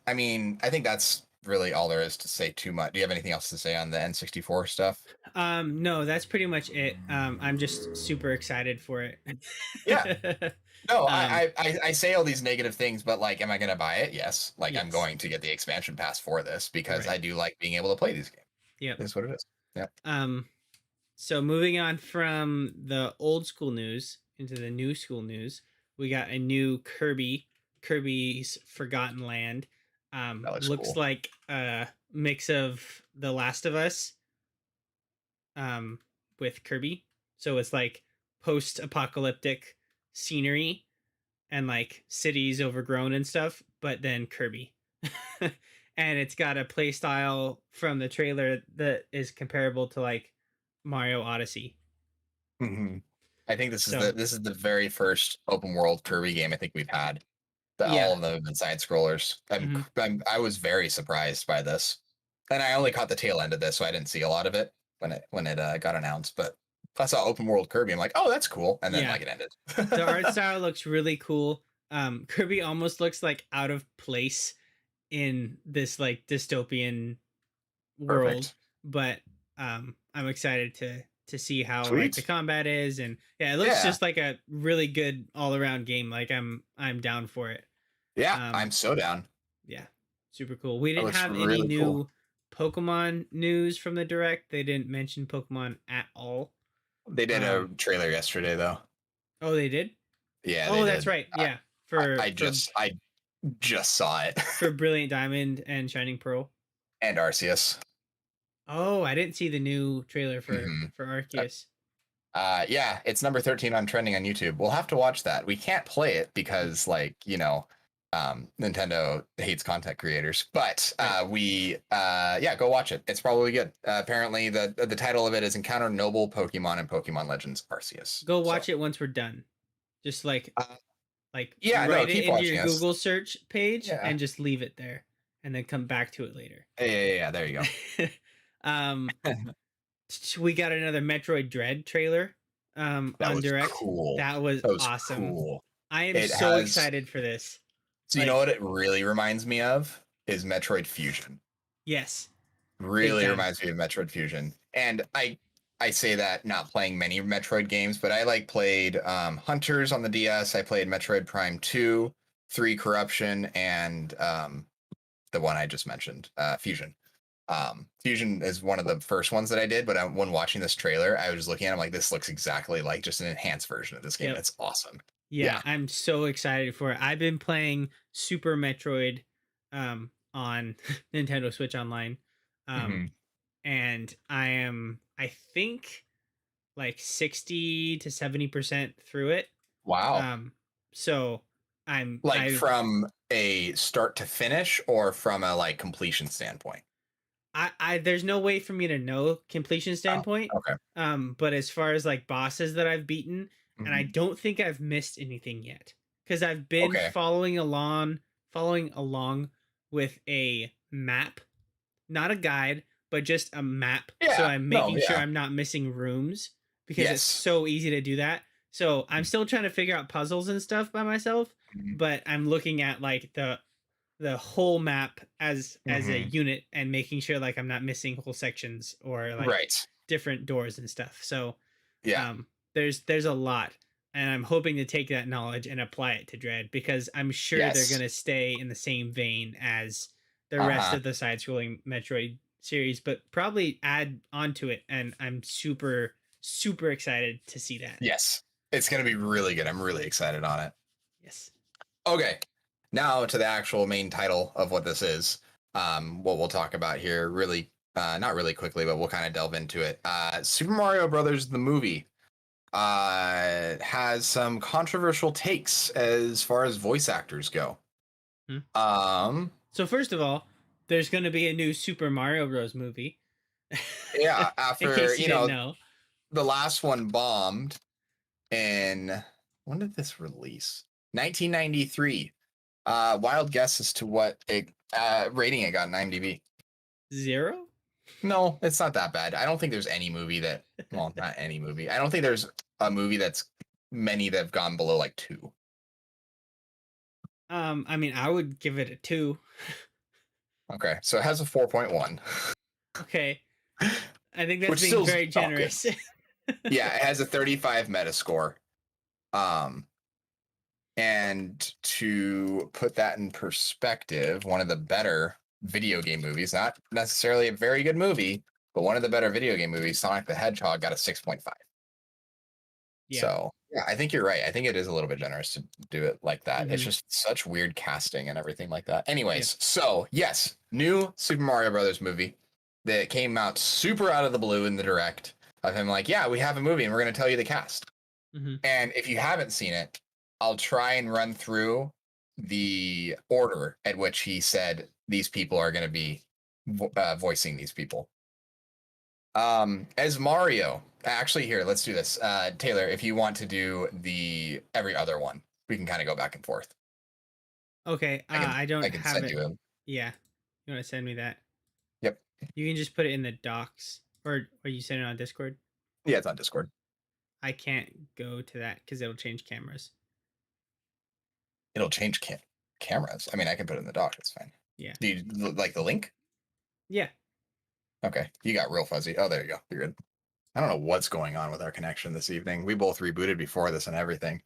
I mean, I think that's really all there is to say too much. Do you have anything else to say on the N64 stuff? No, that's pretty much it. I'm just super excited for it. Yeah. No, I say all these negative things, but like, am I going to buy it? Yes. Like, yes. I'm going to get the expansion pass for this because I do like being able to play these games. Yeah. That's what it is. Yeah. So moving on from the old school news into the new school news, we got a new Kirby's Forgotten Land. Looks cool. Like a mix of The Last of Us with Kirby. So it's like post-apocalyptic scenery and like cities overgrown and stuff, but then Kirby. And it's got a play style from the trailer that is comparable to like Mario Odyssey. Mm-hmm. I think this is the very first open world Kirby game I think we've had. All of them have been side scrollers. I was very surprised by this, and I only caught the tail end of this, so I didn't see a lot of it when it got announced. But I saw open world Kirby. I'm like, oh, that's cool, and then like it ended. The art style looks really cool. Kirby almost looks like out of place in this like dystopian world, but I'm excited to see how like the combat is, and it looks just like a really good all around game. Like I'm down for it. Yeah, I'm so down. Yeah, super cool. We didn't have really any new Pokemon news from the direct. They didn't mention Pokemon at all. They did a trailer yesterday though. Oh, they did? Yeah. Oh, that's right. Yeah. I just saw it. For Brilliant Diamond and Shining Pearl. And Arceus. Oh, I didn't see the new trailer for Arceus. Yeah, it's number 13 on trending on YouTube. We'll have to watch that. We can't play it because, like, you know, Nintendo hates content creators, but Right. go watch it. It's probably good. Apparently, the title of it is Encounter Noble Pokemon and Pokemon Legends Arceus. Go So watch it once we're done. Just uh, yeah, no, write it keep into your watching us. Google search page Yeah. and just leave it there, and then come back to it later. Yeah. There you um, go. we got another Metroid Dread trailer That on was Direct. cool. That was That was awesome. cool. I am It so has. excited for this. So you know Like, what it really reminds me of is Metroid Fusion. yes, big Really time. reminds me of Metroid Fusion. And I say that not playing many Metroid games, but I like played Hunters on the DS. I played Metroid Prime 2, 3 Corruption, and the one I just mentioned, Fusion. Fusion is one of the first ones that I did, but when watching this trailer, I was looking at it, I'm like, this looks exactly like just an enhanced version of this game. Yep. It's awesome. Yeah, Yeah. I'm so excited for it. I've been playing Super Metroid on Nintendo Switch Online. Um Hmm. and I think like 60 to 70% through it. Wow. Um so Like I've from a start to finish or from a like completion standpoint? I there's no way for me to know completion Oh, standpoint. okay. But as far as like bosses that I've beaten, and I Mhm. don't think I've missed anything yet because I've been Okay. following along with a map, not a guide, but just a map. So Yeah. I'm No, making sure yeah. I'm not missing rooms because it's Yes. so easy to do that. So I'm still trying to figure out puzzles and stuff by myself, Mhm. but I'm looking at like the whole map as a Mhm. unit and making sure like I'm not missing whole sections or like Right. different doors and stuff. So Yeah. um there's a lot, and I'm hoping to take that knowledge and apply it to Dread because I'm sure they're Yes. going to stay in the same vein as the rest Uh-huh. of the side-scrolling Metroid series, but probably add onto it, and I'm super excited to see that. Yes. It's going to be really good. I'm really excited on it. Yes. Okay. Now to the actual main title of what this is. What we'll talk about here really not really quickly, but we'll kind of delve into it. Super Mario Brothers the movie has some controversial takes as far as voice actors go. Hmm. Um, So first of all, there's going to be a new Super Mario Bros movie. yeah, In after, case you didn't know. the last one bombed in, when did this release? 1993. Wild guess as to what rating it got in IMDb. 0. No, it's not that bad. I don't think there's any movie that, well, not any movie. I don't think there's a movie that's many that have gone below like 2. I mean, I would give it a 2. Okay, so it has a 4.1, Okay. I think that's which being still is very not good. generous. Yeah, it has a 35 Metascore. Um, and to put that in perspective, one of the better video game movies, not necessarily a very good movie, but one of the better video game movies, Sonic the Hedgehog, got a 6.5. Yeah. So yeah, I think you're right. I think it is a little bit generous to do it like that. It's Hmm. just such weird casting and everything like that. Yeah. Anyways, so yes, new Super Mario Brothers movie that came out super out of the blue in the direct of him like, yeah, we have a movie and we're going to tell you the cast. Hmm. And if you haven't seen it, I'll try and run through the order at which he said these people are going to be voicing these people. As Mario, actually, here, let's do this. Taylor, if you want to do the every other one, we can kind of go back and forth. Okay. I I don't can have send it. you him. Yeah. You want to send me that? Yep. You can just put it in the docs, or you send it on Discord. Yeah, it's on Discord. I can't go to that because it'll change cameras. It'll change cameras. I mean, I can put it in the doc. It's fine. Yeah. Do you like the link? Yeah. Okay. You got real fuzzy. Oh, there you go. You're good. I don't know what's going on with our connection this evening. We both rebooted before this and everything.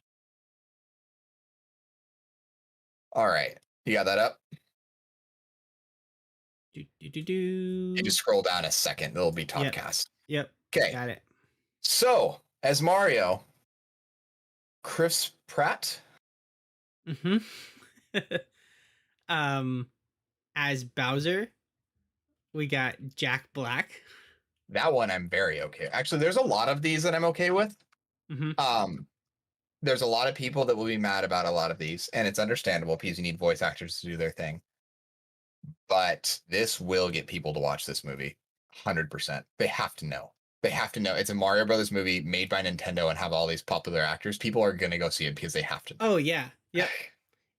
All right. You got that up? Do do do You just do. scroll down a second. It'll be Yep. Topcast. Yep. Okay. Got it. So, as Mario, Chris Pratt. Hmm. um, as Bowser, we got Jack Black. That one I'm very okay. Actually, there's a lot of these that I'm okay with. Hmm. Um, there's a lot of people that will be mad about a lot of these, and it's understandable because you need voice actors to do their thing. But this will get people to watch this movie 100%. They have to know. They have to know it's a Mario Brothers movie made by Nintendo and have all these popular actors. People are going to go see it because they have to know. Oh yeah. Yep.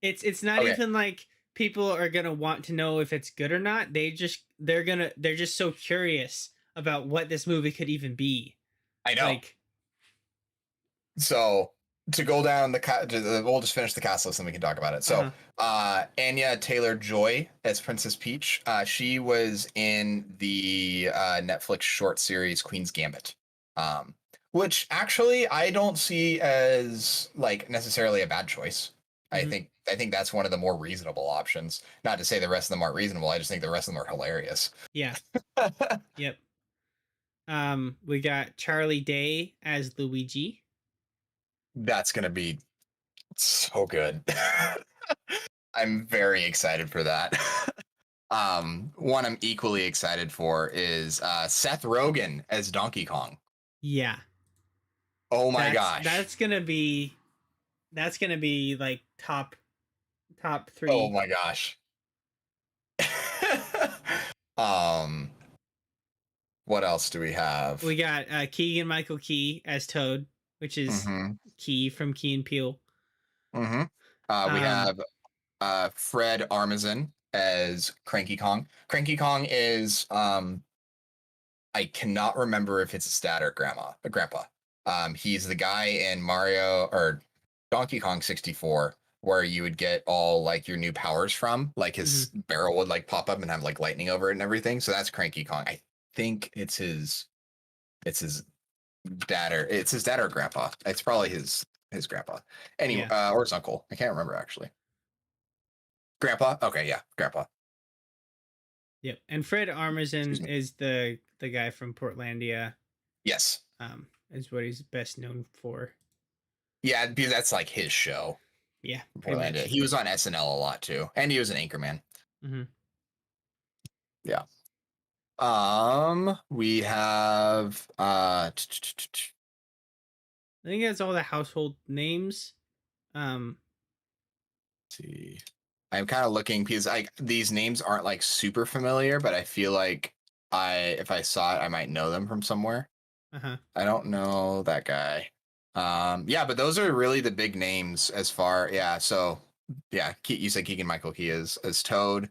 It's not Okay, even like people are gonna want to know if it's good or not. They're just so curious about what this movie could even be. I know. Like, So to go down we'll just finish the cast list and we can talk about it. So uh-huh. Anya Taylor-Joy as Princess Peach. She was in the Netflix short series Queen's Gambit, um, which actually I don't see as like necessarily a bad choice. Hmm. I think that's one of the more reasonable options. Not to say the rest of them aren't reasonable. I just think the rest of them are hilarious. Yeah. Yep. We got Charlie Day as Luigi. That's gonna be so good. I'm very excited for that. One I'm equally excited for is Seth Rogen as Donkey Kong. Yeah. Oh my That's gosh. that's gonna be like top Oh three. my gosh. um, what else do we have? We got Keegan Michael Key as Toad, which is Mm-hmm. Key from Key and Peele. Mm-hmm. We Um, have Fred Armisen as Cranky Kong. Cranky Kong is I cannot remember if it's his dad or grandpa. He's the guy in Mario or Donkey Kong 64 where you would get all like your new powers from. Like his mhm. barrel would like pop up and have like lightning over it and everything. So that's Cranky Kong. I think it's his it's his dad or grandpa. It's probably his grandpa. Anyway, Yeah. or his uncle. I can't remember actually. Grandpa? Okay, yeah, grandpa. Yep. And Fred Excuse Armisen me. is the guy from Portlandia. Yes. Is what he's best known for. Yeah, because that's like his show. Yeah, pretty Portlandia. much. He was on SNL a lot too, and he was an anchorman. Hmm. Yeah. We have I think that's all the household names. Um, see. I'm kind of looking because these names aren't like super familiar, but I feel like if I saw it, I might know them from somewhere. uh-huh. I don't know that guy. Yeah, but those are really the big names as far. Yeah, so yeah, you said Keegan Michael Key as Toad.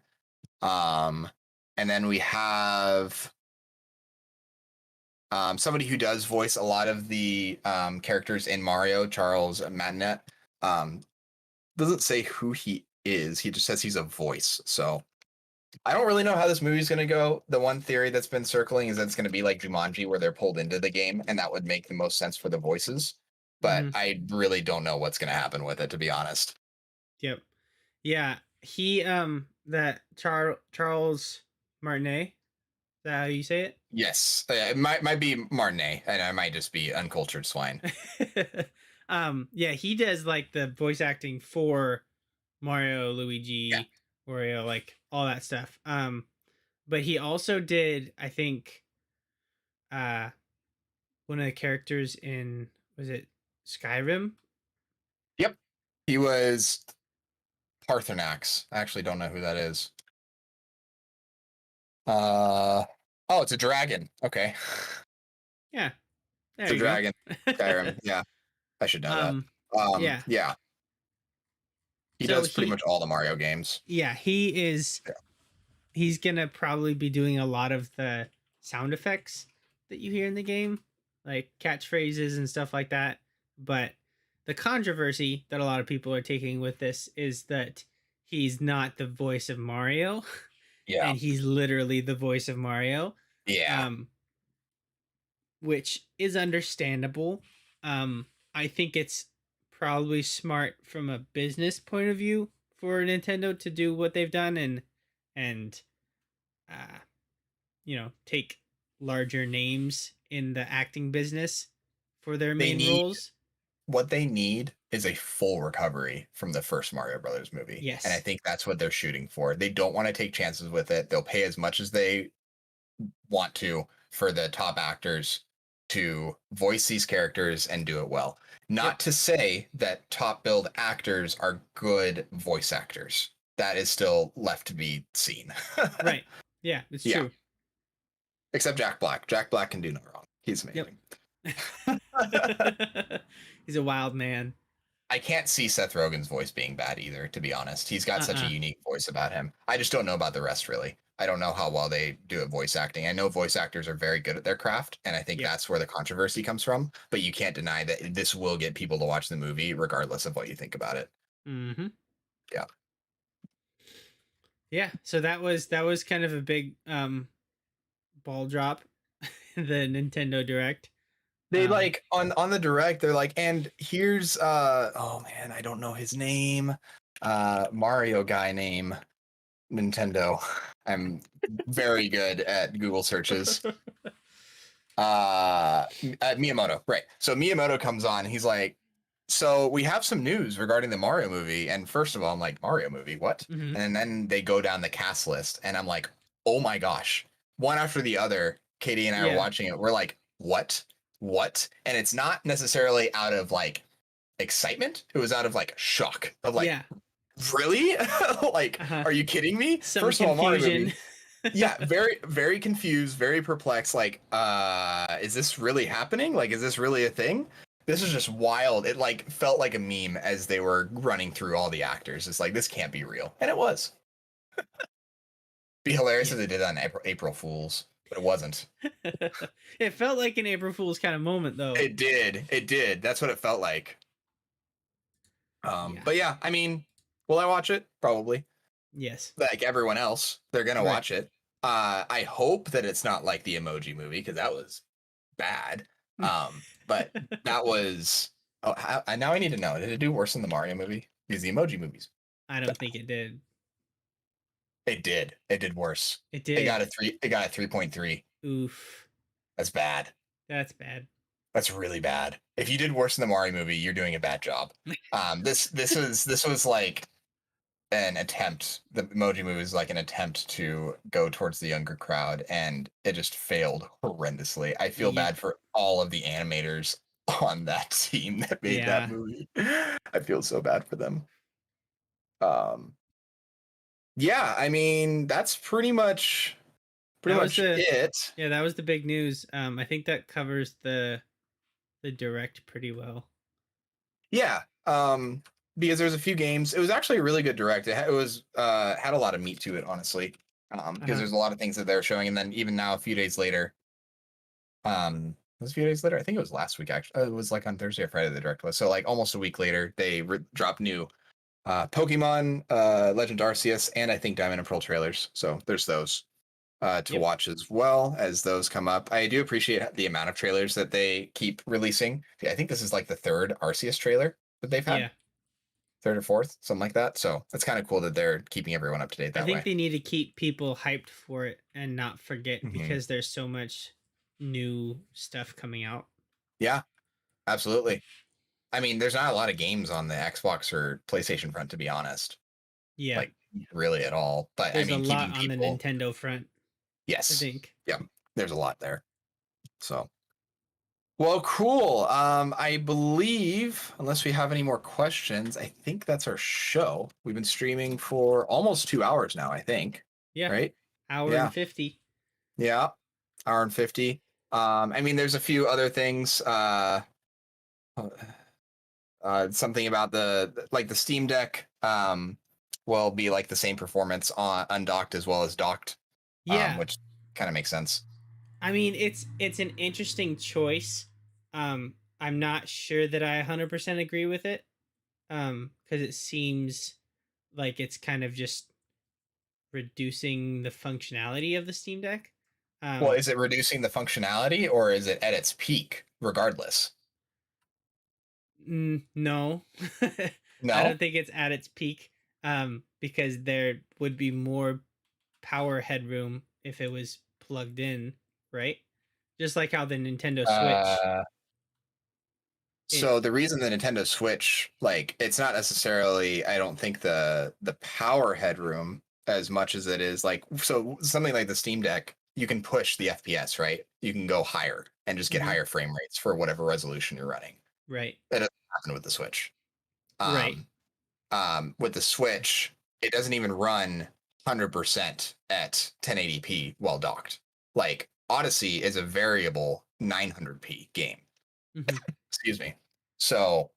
Um, and then we have somebody who does voice a lot of the characters in Mario, Charles Madnet. Um, doesn't say who he is. He just says he's a voice. So I don't really know how this movie's going to go. The one theory that's been circling is that it's going to be like Jumanji, where they're pulled into the game, and that would make the most sense for the voices. But Hmm. I really don't know what's going to happen with it, to be honest. Yep. Yeah. He that Charles Martinet. Is that how you say Yes, it might be Martinet, and I might just be uncultured swine. it? Yeah, he does like the voice acting for Mario, Yeah. Luigi, Wario, like all that stuff. But he also did, I think, uh, one of the characters in was it Skyrim? Yep. He was Parthenax. I actually don't know who that is. Oh, it's a dragon. Okay. Yeah, It's there a you dragon. go. Skyrim. Yeah, I should know that. um, yeah. Yeah, he So does pretty he, much all the Mario games. yeah, he is. Yeah. He's gonna probably be doing a lot of the sound effects that you hear in the game, like catchphrases and stuff like that. But the controversy that a lot of people are taking with this is that he's not the voice of Mario, Yeah. and he's literally the voice of Mario, Yeah. um, which is understandable. I think it's probably smart from a business point of view for Nintendo to do what they've done and uh, take larger names in the acting business for their They main need roles. what they need is a full recovery from the first Mario Brothers movie. And I Yes. think that's what they're shooting for. They don't want to take chances with it. They'll pay as much as they want to for the top actors to voice these characters and do it well. Not to say that top billed actors are good voice actors. That is still left to be seen. Right. Yeah, it's Yeah. true. Except Jack Black. Jack Black can do no wrong. He's Yep. amazing. He's a wild man. I can't see Seth Rogen's voice being bad either, to be honest. He's got such a unique voice about him. I just don't know about the rest, really. I don't know how well they do at voice acting. I know voice actors are very good at their craft, and I think that's where the controversy comes from. But you can't deny that this will get people to watch the movie, regardless of what you think about it. Mm-hmm. Yeah. Yeah. So that was kind of a big ball drop, the Nintendo Direct. They like on the Direct, they're like, and here's oh man, I don't know his name. Mario guy name. Nintendo. I'm very good at Google searches. Miyamoto, right. So Miyamoto comes on, he's like, so we have some news regarding the Mario movie. And first of all, I'm like, Mario movie, what? Mm-hmm. And then they go down the cast list, and I'm like, oh my gosh. One after the other, Katie and I are watching it. We're like, what? And it's not necessarily out of like excitement. It was out of like shock of like, really? Like, are you kidding me? Some First confusion. of all, Mario movie. Yeah, very, very confused, very perplexed. Like, is this really happening? Like, is this really a thing? This is just wild. It like felt like a meme as they were running through all the actors. It's like, this can't be real. And it was. Be hilarious if they did that on April Fools, but it wasn't. It felt like an April Fool's kind of moment, though. It did. That's what it felt like. But yeah, I mean, will I watch it? Probably. Yes. Like everyone else, they're gonna watch it. I hope that it's not like the Emoji Movie, because that was bad. But that was. Oh, now I need to know. Did it do worse than the Mario movie? Because the Emoji Movies. I don't think it did. It did. It did worse. It did. It got a 3.3. Oof. That's bad. That's bad. That's really bad. If you did worse than the Mario movie, you're doing a bad job. This was like an attempt. The Emoji Movie was like an attempt to go towards the younger crowd, and it just failed horrendously. I feel bad for all of the animators on that team that made that movie. I feel so bad for them. Yeah, I mean, that's pretty much it. Yeah, that was the big news. I think that covers the Direct pretty well. Yeah. Because there's a few games. It was actually a really good Direct. It was had a lot of meat to it, honestly. Because there's a lot of things that they're showing, and then even now, a few days later. It was a few days later. I think it was last week. Actually, it was like on Thursday or Friday. The Direct was, so like almost a week later, they dropped new Pokemon, Legend Arceus, and I think Diamond and Pearl trailers. So there's those to watch as well as those come up. I do appreciate the amount of trailers that they keep releasing. I think this is like the third Arceus trailer that they've had. Third or fourth, something like that. So it's kind of cool that they're keeping everyone up to date that way. I think they need to keep people hyped for it and not forget, because there's so much new stuff coming out. Yeah, absolutely. I mean, there's not a lot of games on the Xbox or PlayStation front, to be honest. Yeah. Like, really at all. But there's I mean, a lot on the Nintendo front. Yes. I think. Yeah, there's a lot there. So. Well, cool. I believe, unless we have any more questions, I think that's our show. We've been streaming for almost 2 hours now, I think. Yeah. Right? Hour and 50. Yeah. Hour and 50. I mean, there's a few other things. Something about the Steam Deck will be like the same performance on undocked as well as docked. Yeah. Which kind of makes sense. I mean, it's an interesting choice. I'm not sure that I 100% agree with it. Because it seems like it's kind of just reducing the functionality of the Steam Deck. Well, is it reducing the functionality, or is it at its peak regardless? No. No, I don't think it's at its peak. Because there would be more power headroom if it was plugged in, right? Just like how the Nintendo Switch. So the reason the Nintendo Switch, like, it's not necessarily, I don't think the power headroom as much as it is like, so something like the Steam Deck, you can push the FPS, right? You can go higher and just get Mm-hmm. higher frame rates for whatever resolution you're running. Right. That doesn't happen with the Switch. Right. With the Switch, it doesn't even run 100% at 1080p while docked. Like Odyssey is a variable 900p game. Mm-hmm. Excuse me. So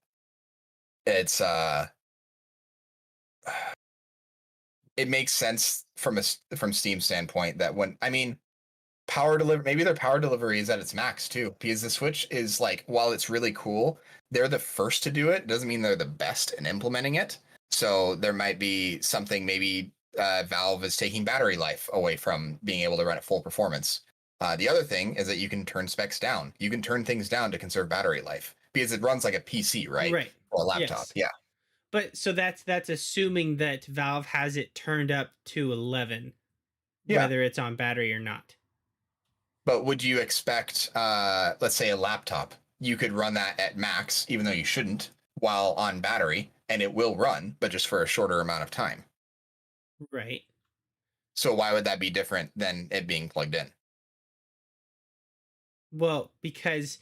it's it makes sense from from Steam's standpoint that when I mean power delivery, maybe their power delivery is at its max too, because the Switch is like, while it's really cool, they're the first to do it. Doesn't mean they're the best in implementing it. So there might be something, maybe Valve is taking battery life away from being able to run at full performance. The other thing is that you can turn specs down. You can turn things down to conserve battery life because it runs like a PC, right? Right. Or a laptop. Yes. Yeah. But so that's assuming that Valve has it turned up to 11, Yeah. whether it's on battery or not. But would you expect, let's say, a laptop? You could run that at max, even though you shouldn't, while on battery, and it will run, but just for a shorter amount of time. Right. So why would that be different than it being plugged in? Well, because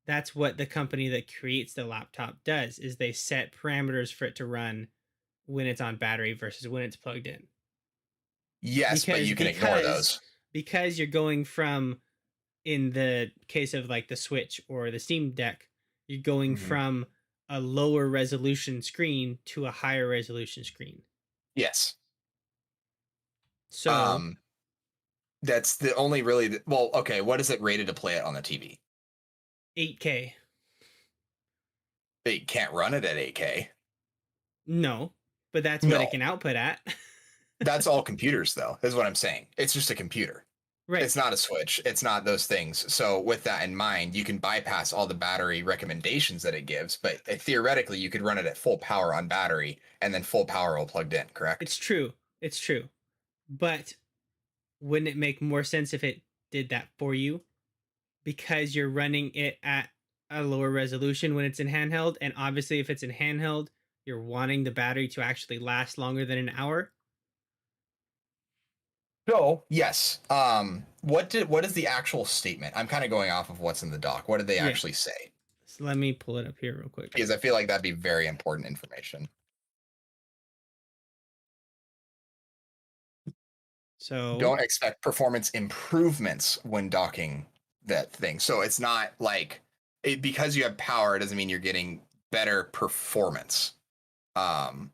that's what the company that creates the laptop does is they set parameters for it to run when it's on battery versus when it's plugged in. Yes, but Because you can ignore because those. because you're going from, in the case of like the Switch or the Steam Deck, you're going Mhm. from a lower resolution screen to a higher resolution screen. Yes. So Um, that's the only really, well, okay, what is it rated to play it on the TV? 8K. It can't run it at 8K. No, but that's what it No, can output at. that's all computers, though, is what I'm saying. It's just a computer. Right. It's not a Switch. It's not those things. So with that in mind, you can bypass all the battery recommendations that it gives, but theoretically you could run it at full power on battery and then full power all plugged in, correct? It's true. It's true. But wouldn't it make more sense if it did that for you? Because you're running it at a lower resolution when it's in handheld, and obviously if it's in handheld, you're wanting the battery to actually last longer than an hour. So yes. What is the actual statement? I'm kind of going off of what's in the doc. What did they Yeah. actually say? So let me pull it up here real quick. Because I feel like that'd be very important information. So Don't expect performance improvements when docking that thing. So it's not like because you have power, it doesn't mean you're getting better performance. Um,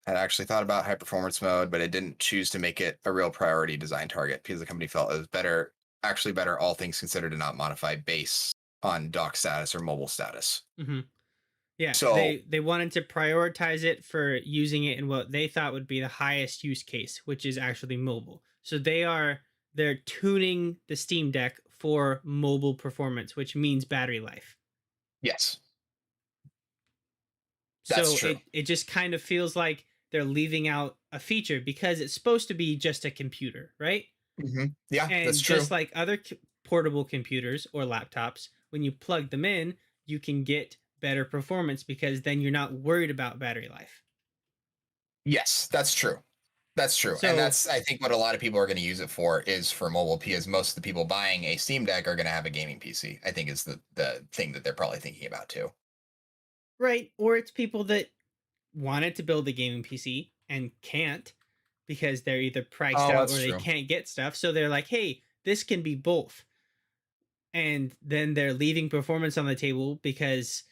I actually thought about high performance mode, but it didn't choose to make it a real priority design target because the company felt it was better, actually better, all things considered, to not modify based on dock status or mobile status. mhm. Yeah, So they wanted to prioritize it for using it in what they thought would be the highest use case, which is actually mobile. So they're tuning the Steam Deck for mobile performance, which means battery life. yes, that's So true. it just kind of feels like they're leaving out a feature because it's supposed to be just a computer, right? Yeah, that's And true. just like other portable computers or laptops, when you plug them in, you can get better performance because then you're not worried about battery life. Yes, that's true. That's true. And So, that's, I think, what a lot of people are going to use it for is for mobile, because most of the people buying a Steam Deck are going to have a gaming PC. I think is the thing that they're probably thinking about too. right, or it's people that wanted to build a gaming PC and can't because they're either priced Oh, out or that's they true. can't get stuff. So they're like, hey, this can be both. And then they're leaving performance on the table because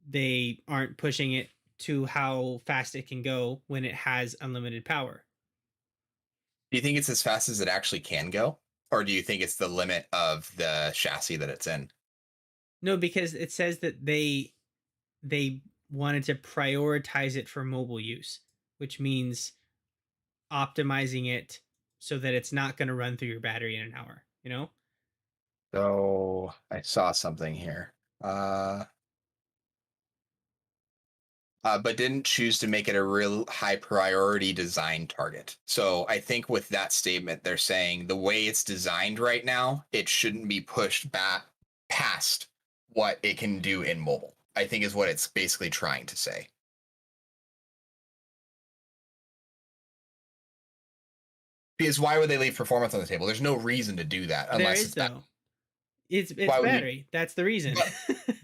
they aren't pushing it to how fast it can go when it has unlimited power. Do you think it's as fast as it actually can go? Or do you think it's the limit of the chassis that it's in? No, because it says that they wanted to prioritize it for mobile use, which means optimizing it so that it's not going to run through your battery in an hour, you know? So I saw something here. Uh, but didn't choose to make it a real high priority design target. So I think with that statement, they're saying the way it's designed right now, it shouldn't be pushed back past what it can do in mobile, I think is what it's basically trying to say. Because why would they leave performance on the table? There's no reason to do that There unless is it's that. though. It's Why would you? battery. That's the reason.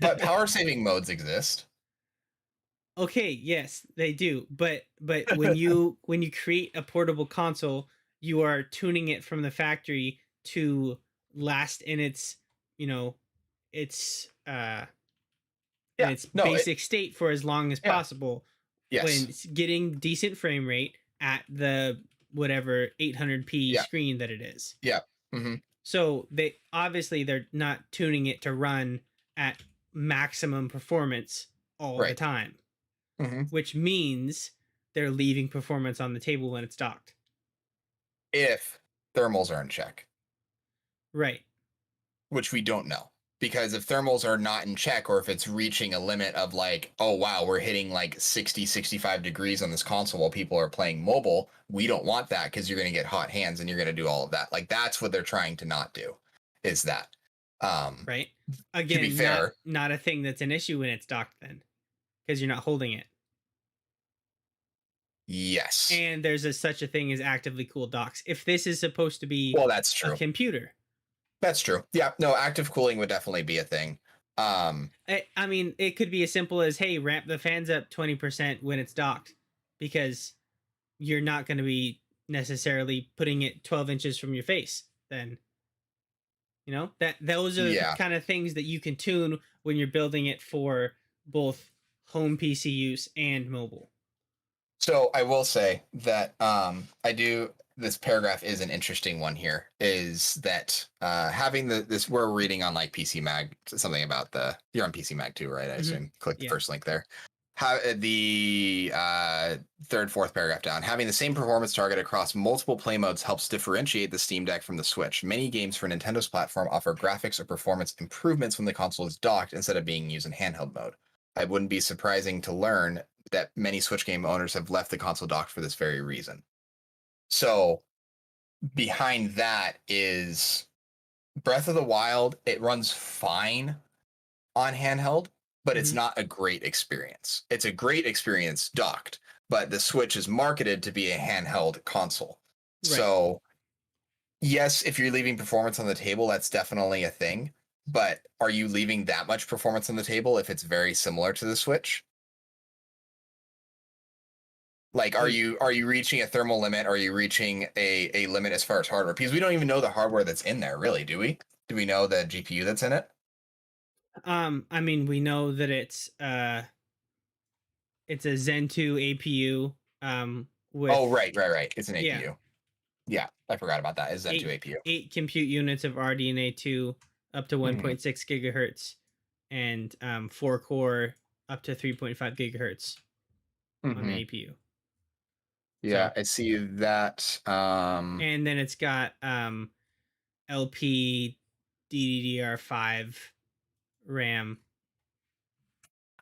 But power saving modes exist. Okay, yes, they do. But when you create a portable console, you are tuning it from the factory to last in its, you know, its in Yeah. its No. basic state for as long as Yeah. possible, when Yes. it's getting decent frame rate at the whatever 800p Yeah. screen that it is. Yeah. Hmm. So they're not tuning it to run at maximum performance all the Right. time, Hmm. which means they're leaving performance on the table when it's docked. If thermals are in check, Right. which we don't know. Because if thermals are not in check, or if it's reaching a limit of like, oh, wow, we're hitting like 60, 65 degrees on this console while people are playing mobile, we don't want that because you're going to get hot hands and you're going to do all of that. Like, that's what they're trying to not do, is that. Right. To be Again, fair, not a thing that's an issue when it's docked then, because you're not holding it. yes. And there's such a thing as actively cooled docks. If this is supposed to be Well, that's a true. computer, That's true. Yeah, no, active cooling would definitely be a thing. I mean, it could be as simple as, hey, ramp the fans up 20% when it's docked, because you're not going to be necessarily putting it 12 inches from your face. Then, that those are the Yeah. kind of things that you can tune when you're building it for both home PC use and mobile. So I will say that I do. This paragraph is an interesting one here. Is that having this? We're reading on like PC Mag something about you're on PC Mag too, right? I assume. Click the first link there. How the third, fourth paragraph down. Having the same performance target across multiple play modes helps differentiate the Steam Deck from the Switch. Many games for Nintendo's platform offer graphics or performance improvements when the console is docked instead of being used in handheld mode. I wouldn't be surprising to learn that many Switch game owners have left the console docked for this very reason. So behind that is Breath of the Wild. It runs fine on handheld, but it's not a great experience. It's a great experience docked, but the Switch is marketed to be a handheld console. Right. So yes, if you're leaving performance on the table, that's definitely a thing. But are you leaving that much performance on the table if it's very similar to the Switch? Like, are you reaching a thermal limit? Are you reaching a limit as far as hardware? Because we don't even know the hardware that's in there, really, do we? Do we know the GPU that's in it? I mean, we know that it's a Zen 2 APU with right. It's an APU. Yeah, I forgot about that. It's Zen 2 APU. 8 compute units of RDNA 2 up to 1.6 gigahertz, and 4 core up to 3.5 gigahertz on the APU. Yeah, so I see that. And then it's got LP DDR5 RAM.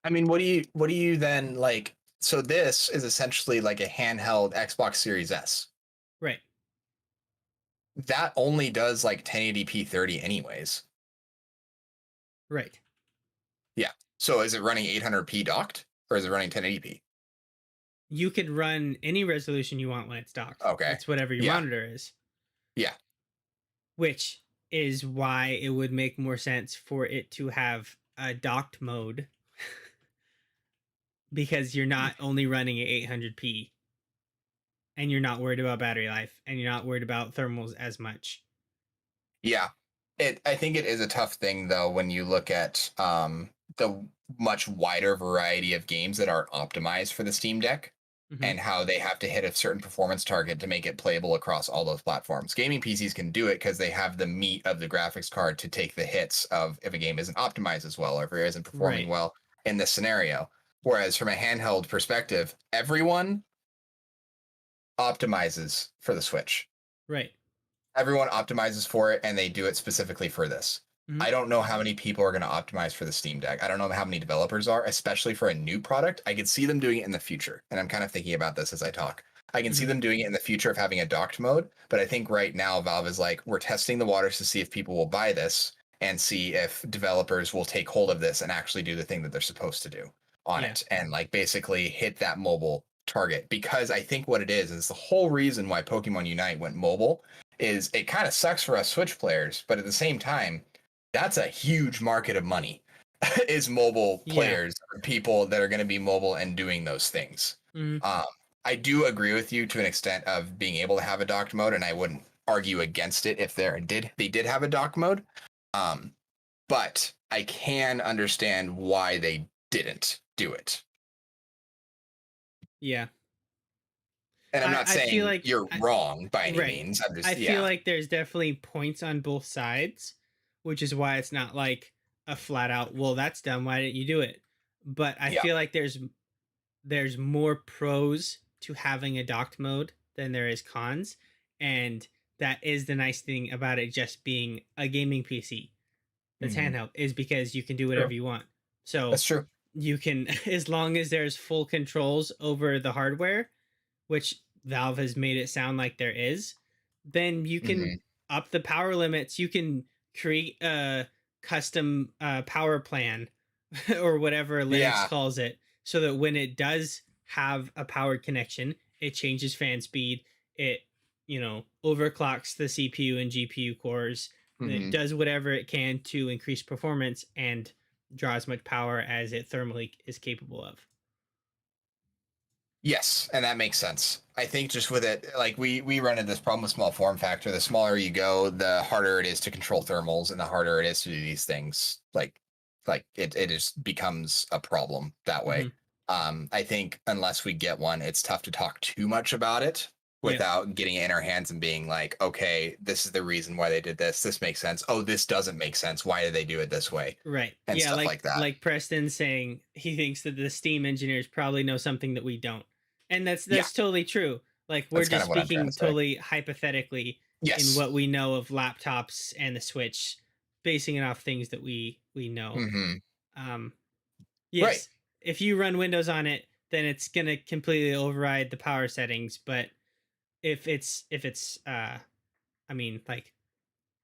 I mean, what do you then like? So this is essentially like a handheld Xbox Series S. Right. That only does like 1080p 30 anyways. Right. Yeah. So is it running 800p docked, or is it running 1080p? You could run any resolution you want when it's docked. Okay. It's whatever your monitor is. Yeah. Which is why it would make more sense for it to have a docked mode, because you're not only running at 800p, and you're not worried about battery life, and you're not worried about thermals as much. Yeah. I think it is a tough thing though when you look at the much wider variety of games that are optimized for the Steam Deck. And how they have to hit a certain performance target to make it playable across all those platforms. Gaming PCs can do it because they have the meat of the graphics card to take the hits of if a game isn't optimized as well, or if it isn't performing well in this scenario. Whereas from a handheld perspective, everyone optimizes for the Switch. Right. Everyone optimizes for it, and they do it specifically for this. I don't know how many people are going to optimize for the Steam Deck. I don't know how many developers are, especially for a new product. I could see them doing it in the future. And I'm kind of thinking about this as I talk. I can see them doing it in the future of having a docked mode. But I think right now Valve is like, we're testing the waters to see if people will buy this and see if developers will take hold of this and actually do the thing that they're supposed to do on it. And like basically hit that mobile target. Because I think what it is the whole reason why Pokemon Unite went mobile is it kind of sucks for us Switch players. But at the same time, that's a huge market of money is mobile Yeah. players, people that are going to be mobile and doing those things. Mm-hmm. Um, I do agree with you to an extent of being able to have a docked mode, and I wouldn't argue against it if they did have a dock mode. Um, but I can understand why they didn't do it. Yeah. And I'm not I feel saying like you're wrong by any right. means. I'm I just, feel yeah, like there's definitely points on both sides, which is why it's not like a flat out, well, that's dumb. Why didn't you do it? But I yeah. feel like there's more pros to having a docked mode than there is cons, and that is the nice thing about it just being a gaming PC that's Mm-hmm. handheld is because you can do True. whatever you want. So That's true. you can, as long as there's full controls over the hardware, which Valve has made it sound like there is, then you can Mm-hmm. up the power limits. You can create a custom power plan or whatever Linux Yeah. calls it, so that when it does have a powered connection, it changes fan speed. It, overclocks the CPU and GPU cores. It Mm-hmm. does whatever it can to increase performance and draw as much power as it thermally is capable of. Yes, and that makes sense. I think just with it, like we run into this problem with small form factor. The smaller you go, the harder it is to control thermals, and the harder it is to do these things. Like it just becomes a problem that Mm-hmm. way. I think unless we get one, it's tough to talk too much about it Yep. without getting it in our hands and being like, okay, this is the reason why they did this. This makes sense. Oh, this doesn't make sense. Why did they do it this way? Right. And Yeah, stuff like like that. like Preston saying he thinks that the Steam engineers probably know something that we don't. And that's Yeah, that's totally true. Like we're that's kind just of what I'm trying to speaking say. totally hypothetically in Yes. what we know of laptops and the Switch, basing it off things that we know. Hmm. Um Right. yes, if you run Windows on it, then it's going to completely override the power settings, but if it's I mean, like,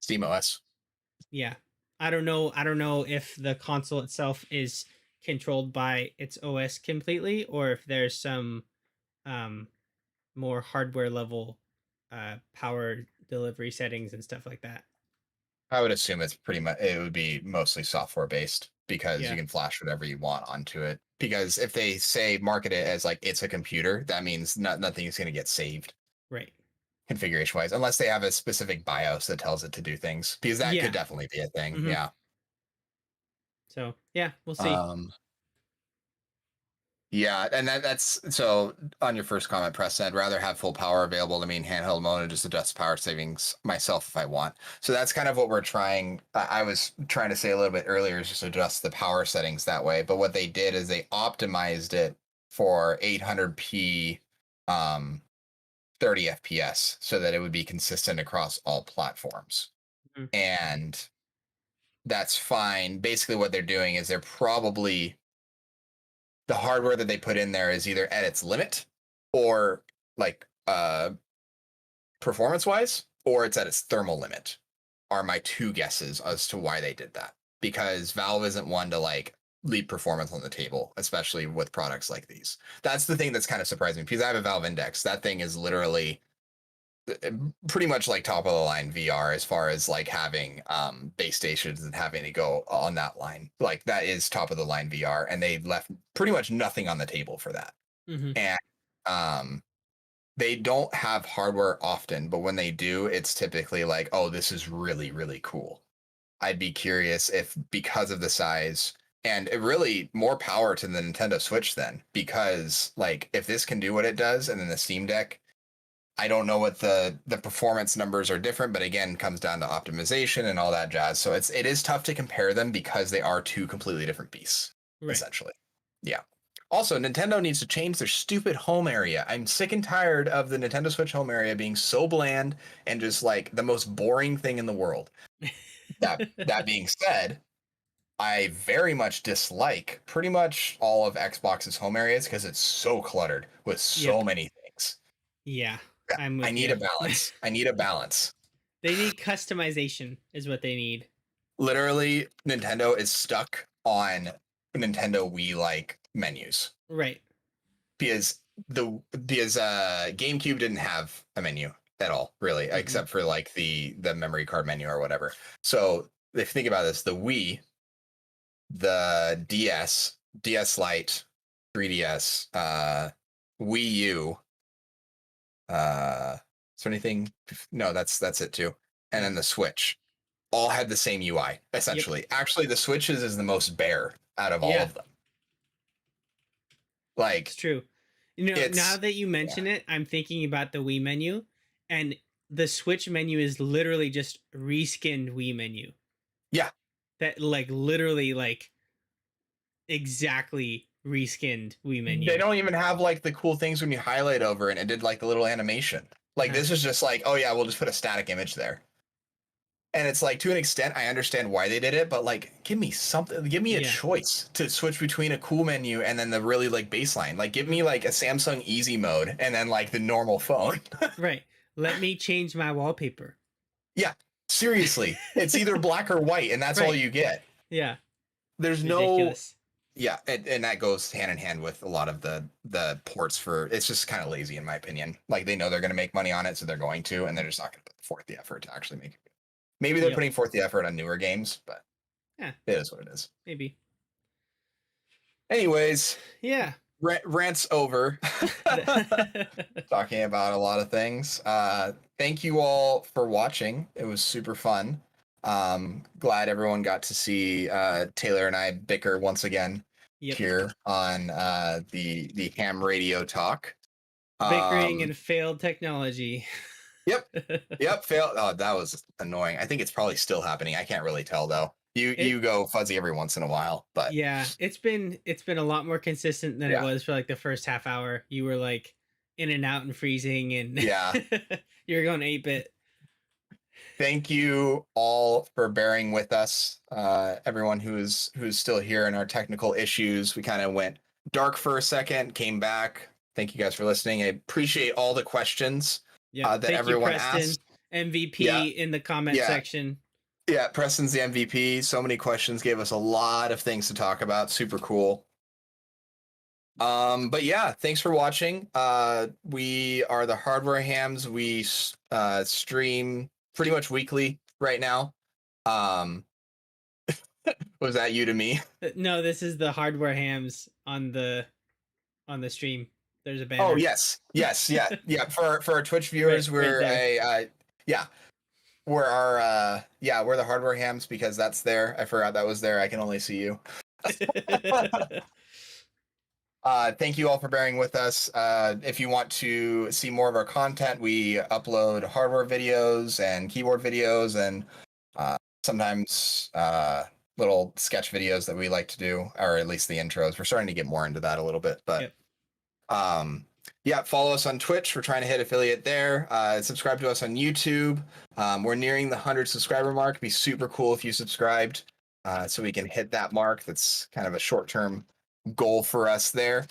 SteamOS. yeah. I don't know if the console itself is controlled by its OS completely, or if there's some um more hardware level power delivery settings and stuff like that. I would assume it's pretty much it would be mostly software based because you Yeah, can flash whatever you want onto it. Because if they say market it as like it's a computer, that means nothing is going to get saved right. configuration wise, unless they have a specific BIOS that tells it to do things. Because that could Yeah. definitely be a thing. Hmm. Yeah. So, yeah, we'll see. Um, Yeah, and that's so on your first comment, Press, I'd rather have full power available to me in handheld mode and just adjust power savings myself if I want. So that's kind of what we're trying. I was trying to say a little bit earlier is just adjust the power settings that way. But what they did is they optimized it for 800p, 30 FPS, so that it would be consistent across all platforms. Mhm. And that's fine. Basically, what they're doing is they're probably the hardware that they put in there is either at its limit or like performance wise or it's at its thermal limit are my two guesses as to why they did that, because Valve isn't one to like leave performance on the table, especially with products like these. That's the thing that's kind of surprising because I have a Valve Index. That thing is literally pretty much like top of the line VR as far as like having base stations and having to go on that line. Like that is top of the line VR, and they left pretty much nothing on the table for that. Mhm. And um they don't have hardware often, but when they do, it's typically like, oh, this is really, really cool. I'd be curious if because of the size and it really more power to the Nintendo Switch then, because like if this can do what it does and then the Steam Deck, I don't know what the performance numbers are different, but again, comes down to optimization and all that jazz. So it is tough to compare them because they are two completely different beasts, Right. essentially. Yeah. Also, Nintendo needs to change their stupid home area. I'm sick and tired of the Nintendo Switch home area being so bland and just like the most boring thing in the world. That being said, I very much dislike pretty much all of Xbox's home areas because it's so cluttered with so Yep. many things. Yeah, Yeah, I'm I with need you. a balance. I need a balance. They need customization is what they need. Literally, Nintendo is stuck on Nintendo Wii like menus Right. because GameCube didn't have a menu at all, really, Hmm. except for like the memory card menu or whatever. So if you think about this, the Wii, the DS, DS Lite, 3DS, Wii U. Is there anything? No, that's it too. And then the Switch all had the same UI essentially. Actually, the Switch's is the most bare out of all of them. Like, it's true. You know, now that you mention it, I'm thinking about the Wii menu, and the Switch menu is literally just reskinned Wii menu. Yeah. That like literally like exactly reskinned Wii menu. They don't even have like the cool things when you highlight over it and it did like the little animation. Like this is just like, oh yeah, we'll just put a static image there. And it's like, to an extent, I understand why they did it, but like, give me something, give me a choice to switch between a cool menu and then the really like baseline. Like, give me like a Samsung Easy mode and then like the normal phone. Right. Let me change my wallpaper. Yeah, seriously. It's either black or white, and that's all you get. Yeah. There's ridiculous. Yeah, and that goes hand in hand with a lot of the ports for. It's just kind of lazy, in my opinion. Like, they know they're going to make money on it, so they're going to, and they're just not going to put forth the effort to actually make it. Maybe they're putting forth the effort on newer games, but yeah, it is what it is. Maybe. Anyways, yeah, rants over. Talking about a lot of things. Thank you all for watching. It was super fun. Glad everyone got to see Taylor and I bicker once again here on the ham radio talk. Bickering and failed technology. Yep, failed. Oh, that was annoying. I think it's probably still happening. I can't really tell though. You go fuzzy every once in a while, but yeah, it's been a lot more consistent than it was for like the first half hour. You were like in and out and freezing, and you were going 8-bit. Thank you all for bearing with us. Everyone who's still here in our technical issues. We kind of went dark for a second, came back. Thank you guys for listening. I appreciate all the questions that everyone asked. MVP in the comment section. Yeah, Preston's the MVP. So many questions, gave us a lot of things to talk about. Super cool. But yeah, thanks for watching. We are the Hardware Hams. We stream pretty much weekly right now. Was that you to me? No, this is the Hardware Hams on the stream. There's a banner. Oh yes, yeah. For our Twitch viewers, we're we're the Hardware Hams because that's there. I forgot that was there. I can only see you. Thank you all for bearing with us. If you want to see more of our content, we upload hardware videos and keyboard videos and sometimes little sketch videos that we like to do, or at least the intros. We're starting to get more into that a little bit, but follow us on Twitch. We're trying to hit affiliate there. Subscribe to us on YouTube. We're nearing the 100 subscriber mark. It'd be super cool if you subscribed so we can hit that mark. That's kind of a short-term goal for us there.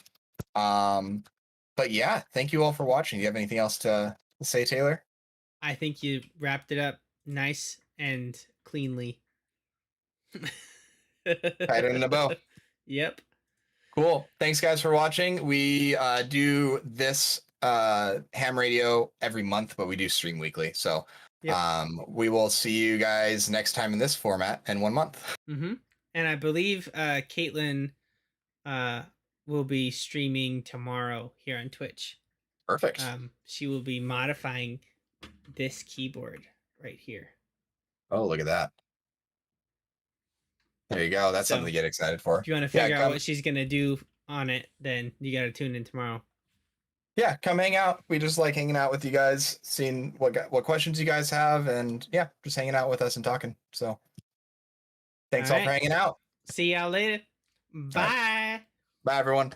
But yeah, thank you all for watching. Do you have anything else to say, Taylor? I think you wrapped it up nice and cleanly. Tied it in a bow. Yep. Cool. Thanks, guys, for watching. We do this ham radio every month, but we do stream weekly. So we will see you guys next time in this format in 1 month. Mm-hmm. And I believe Caitlin will be streaming tomorrow here on Twitch. Perfect. She will be modifying this keyboard right here. Oh, look at that. There you go. That's something to get excited for. If you want to figure out what she's going to do on it, then you got to tune in tomorrow. Yeah, come hang out. We just like hanging out with you guys, seeing what questions you guys have, and just hanging out with us and talking. So thanks all for hanging out. See y'all later. Bye. Bye, everyone.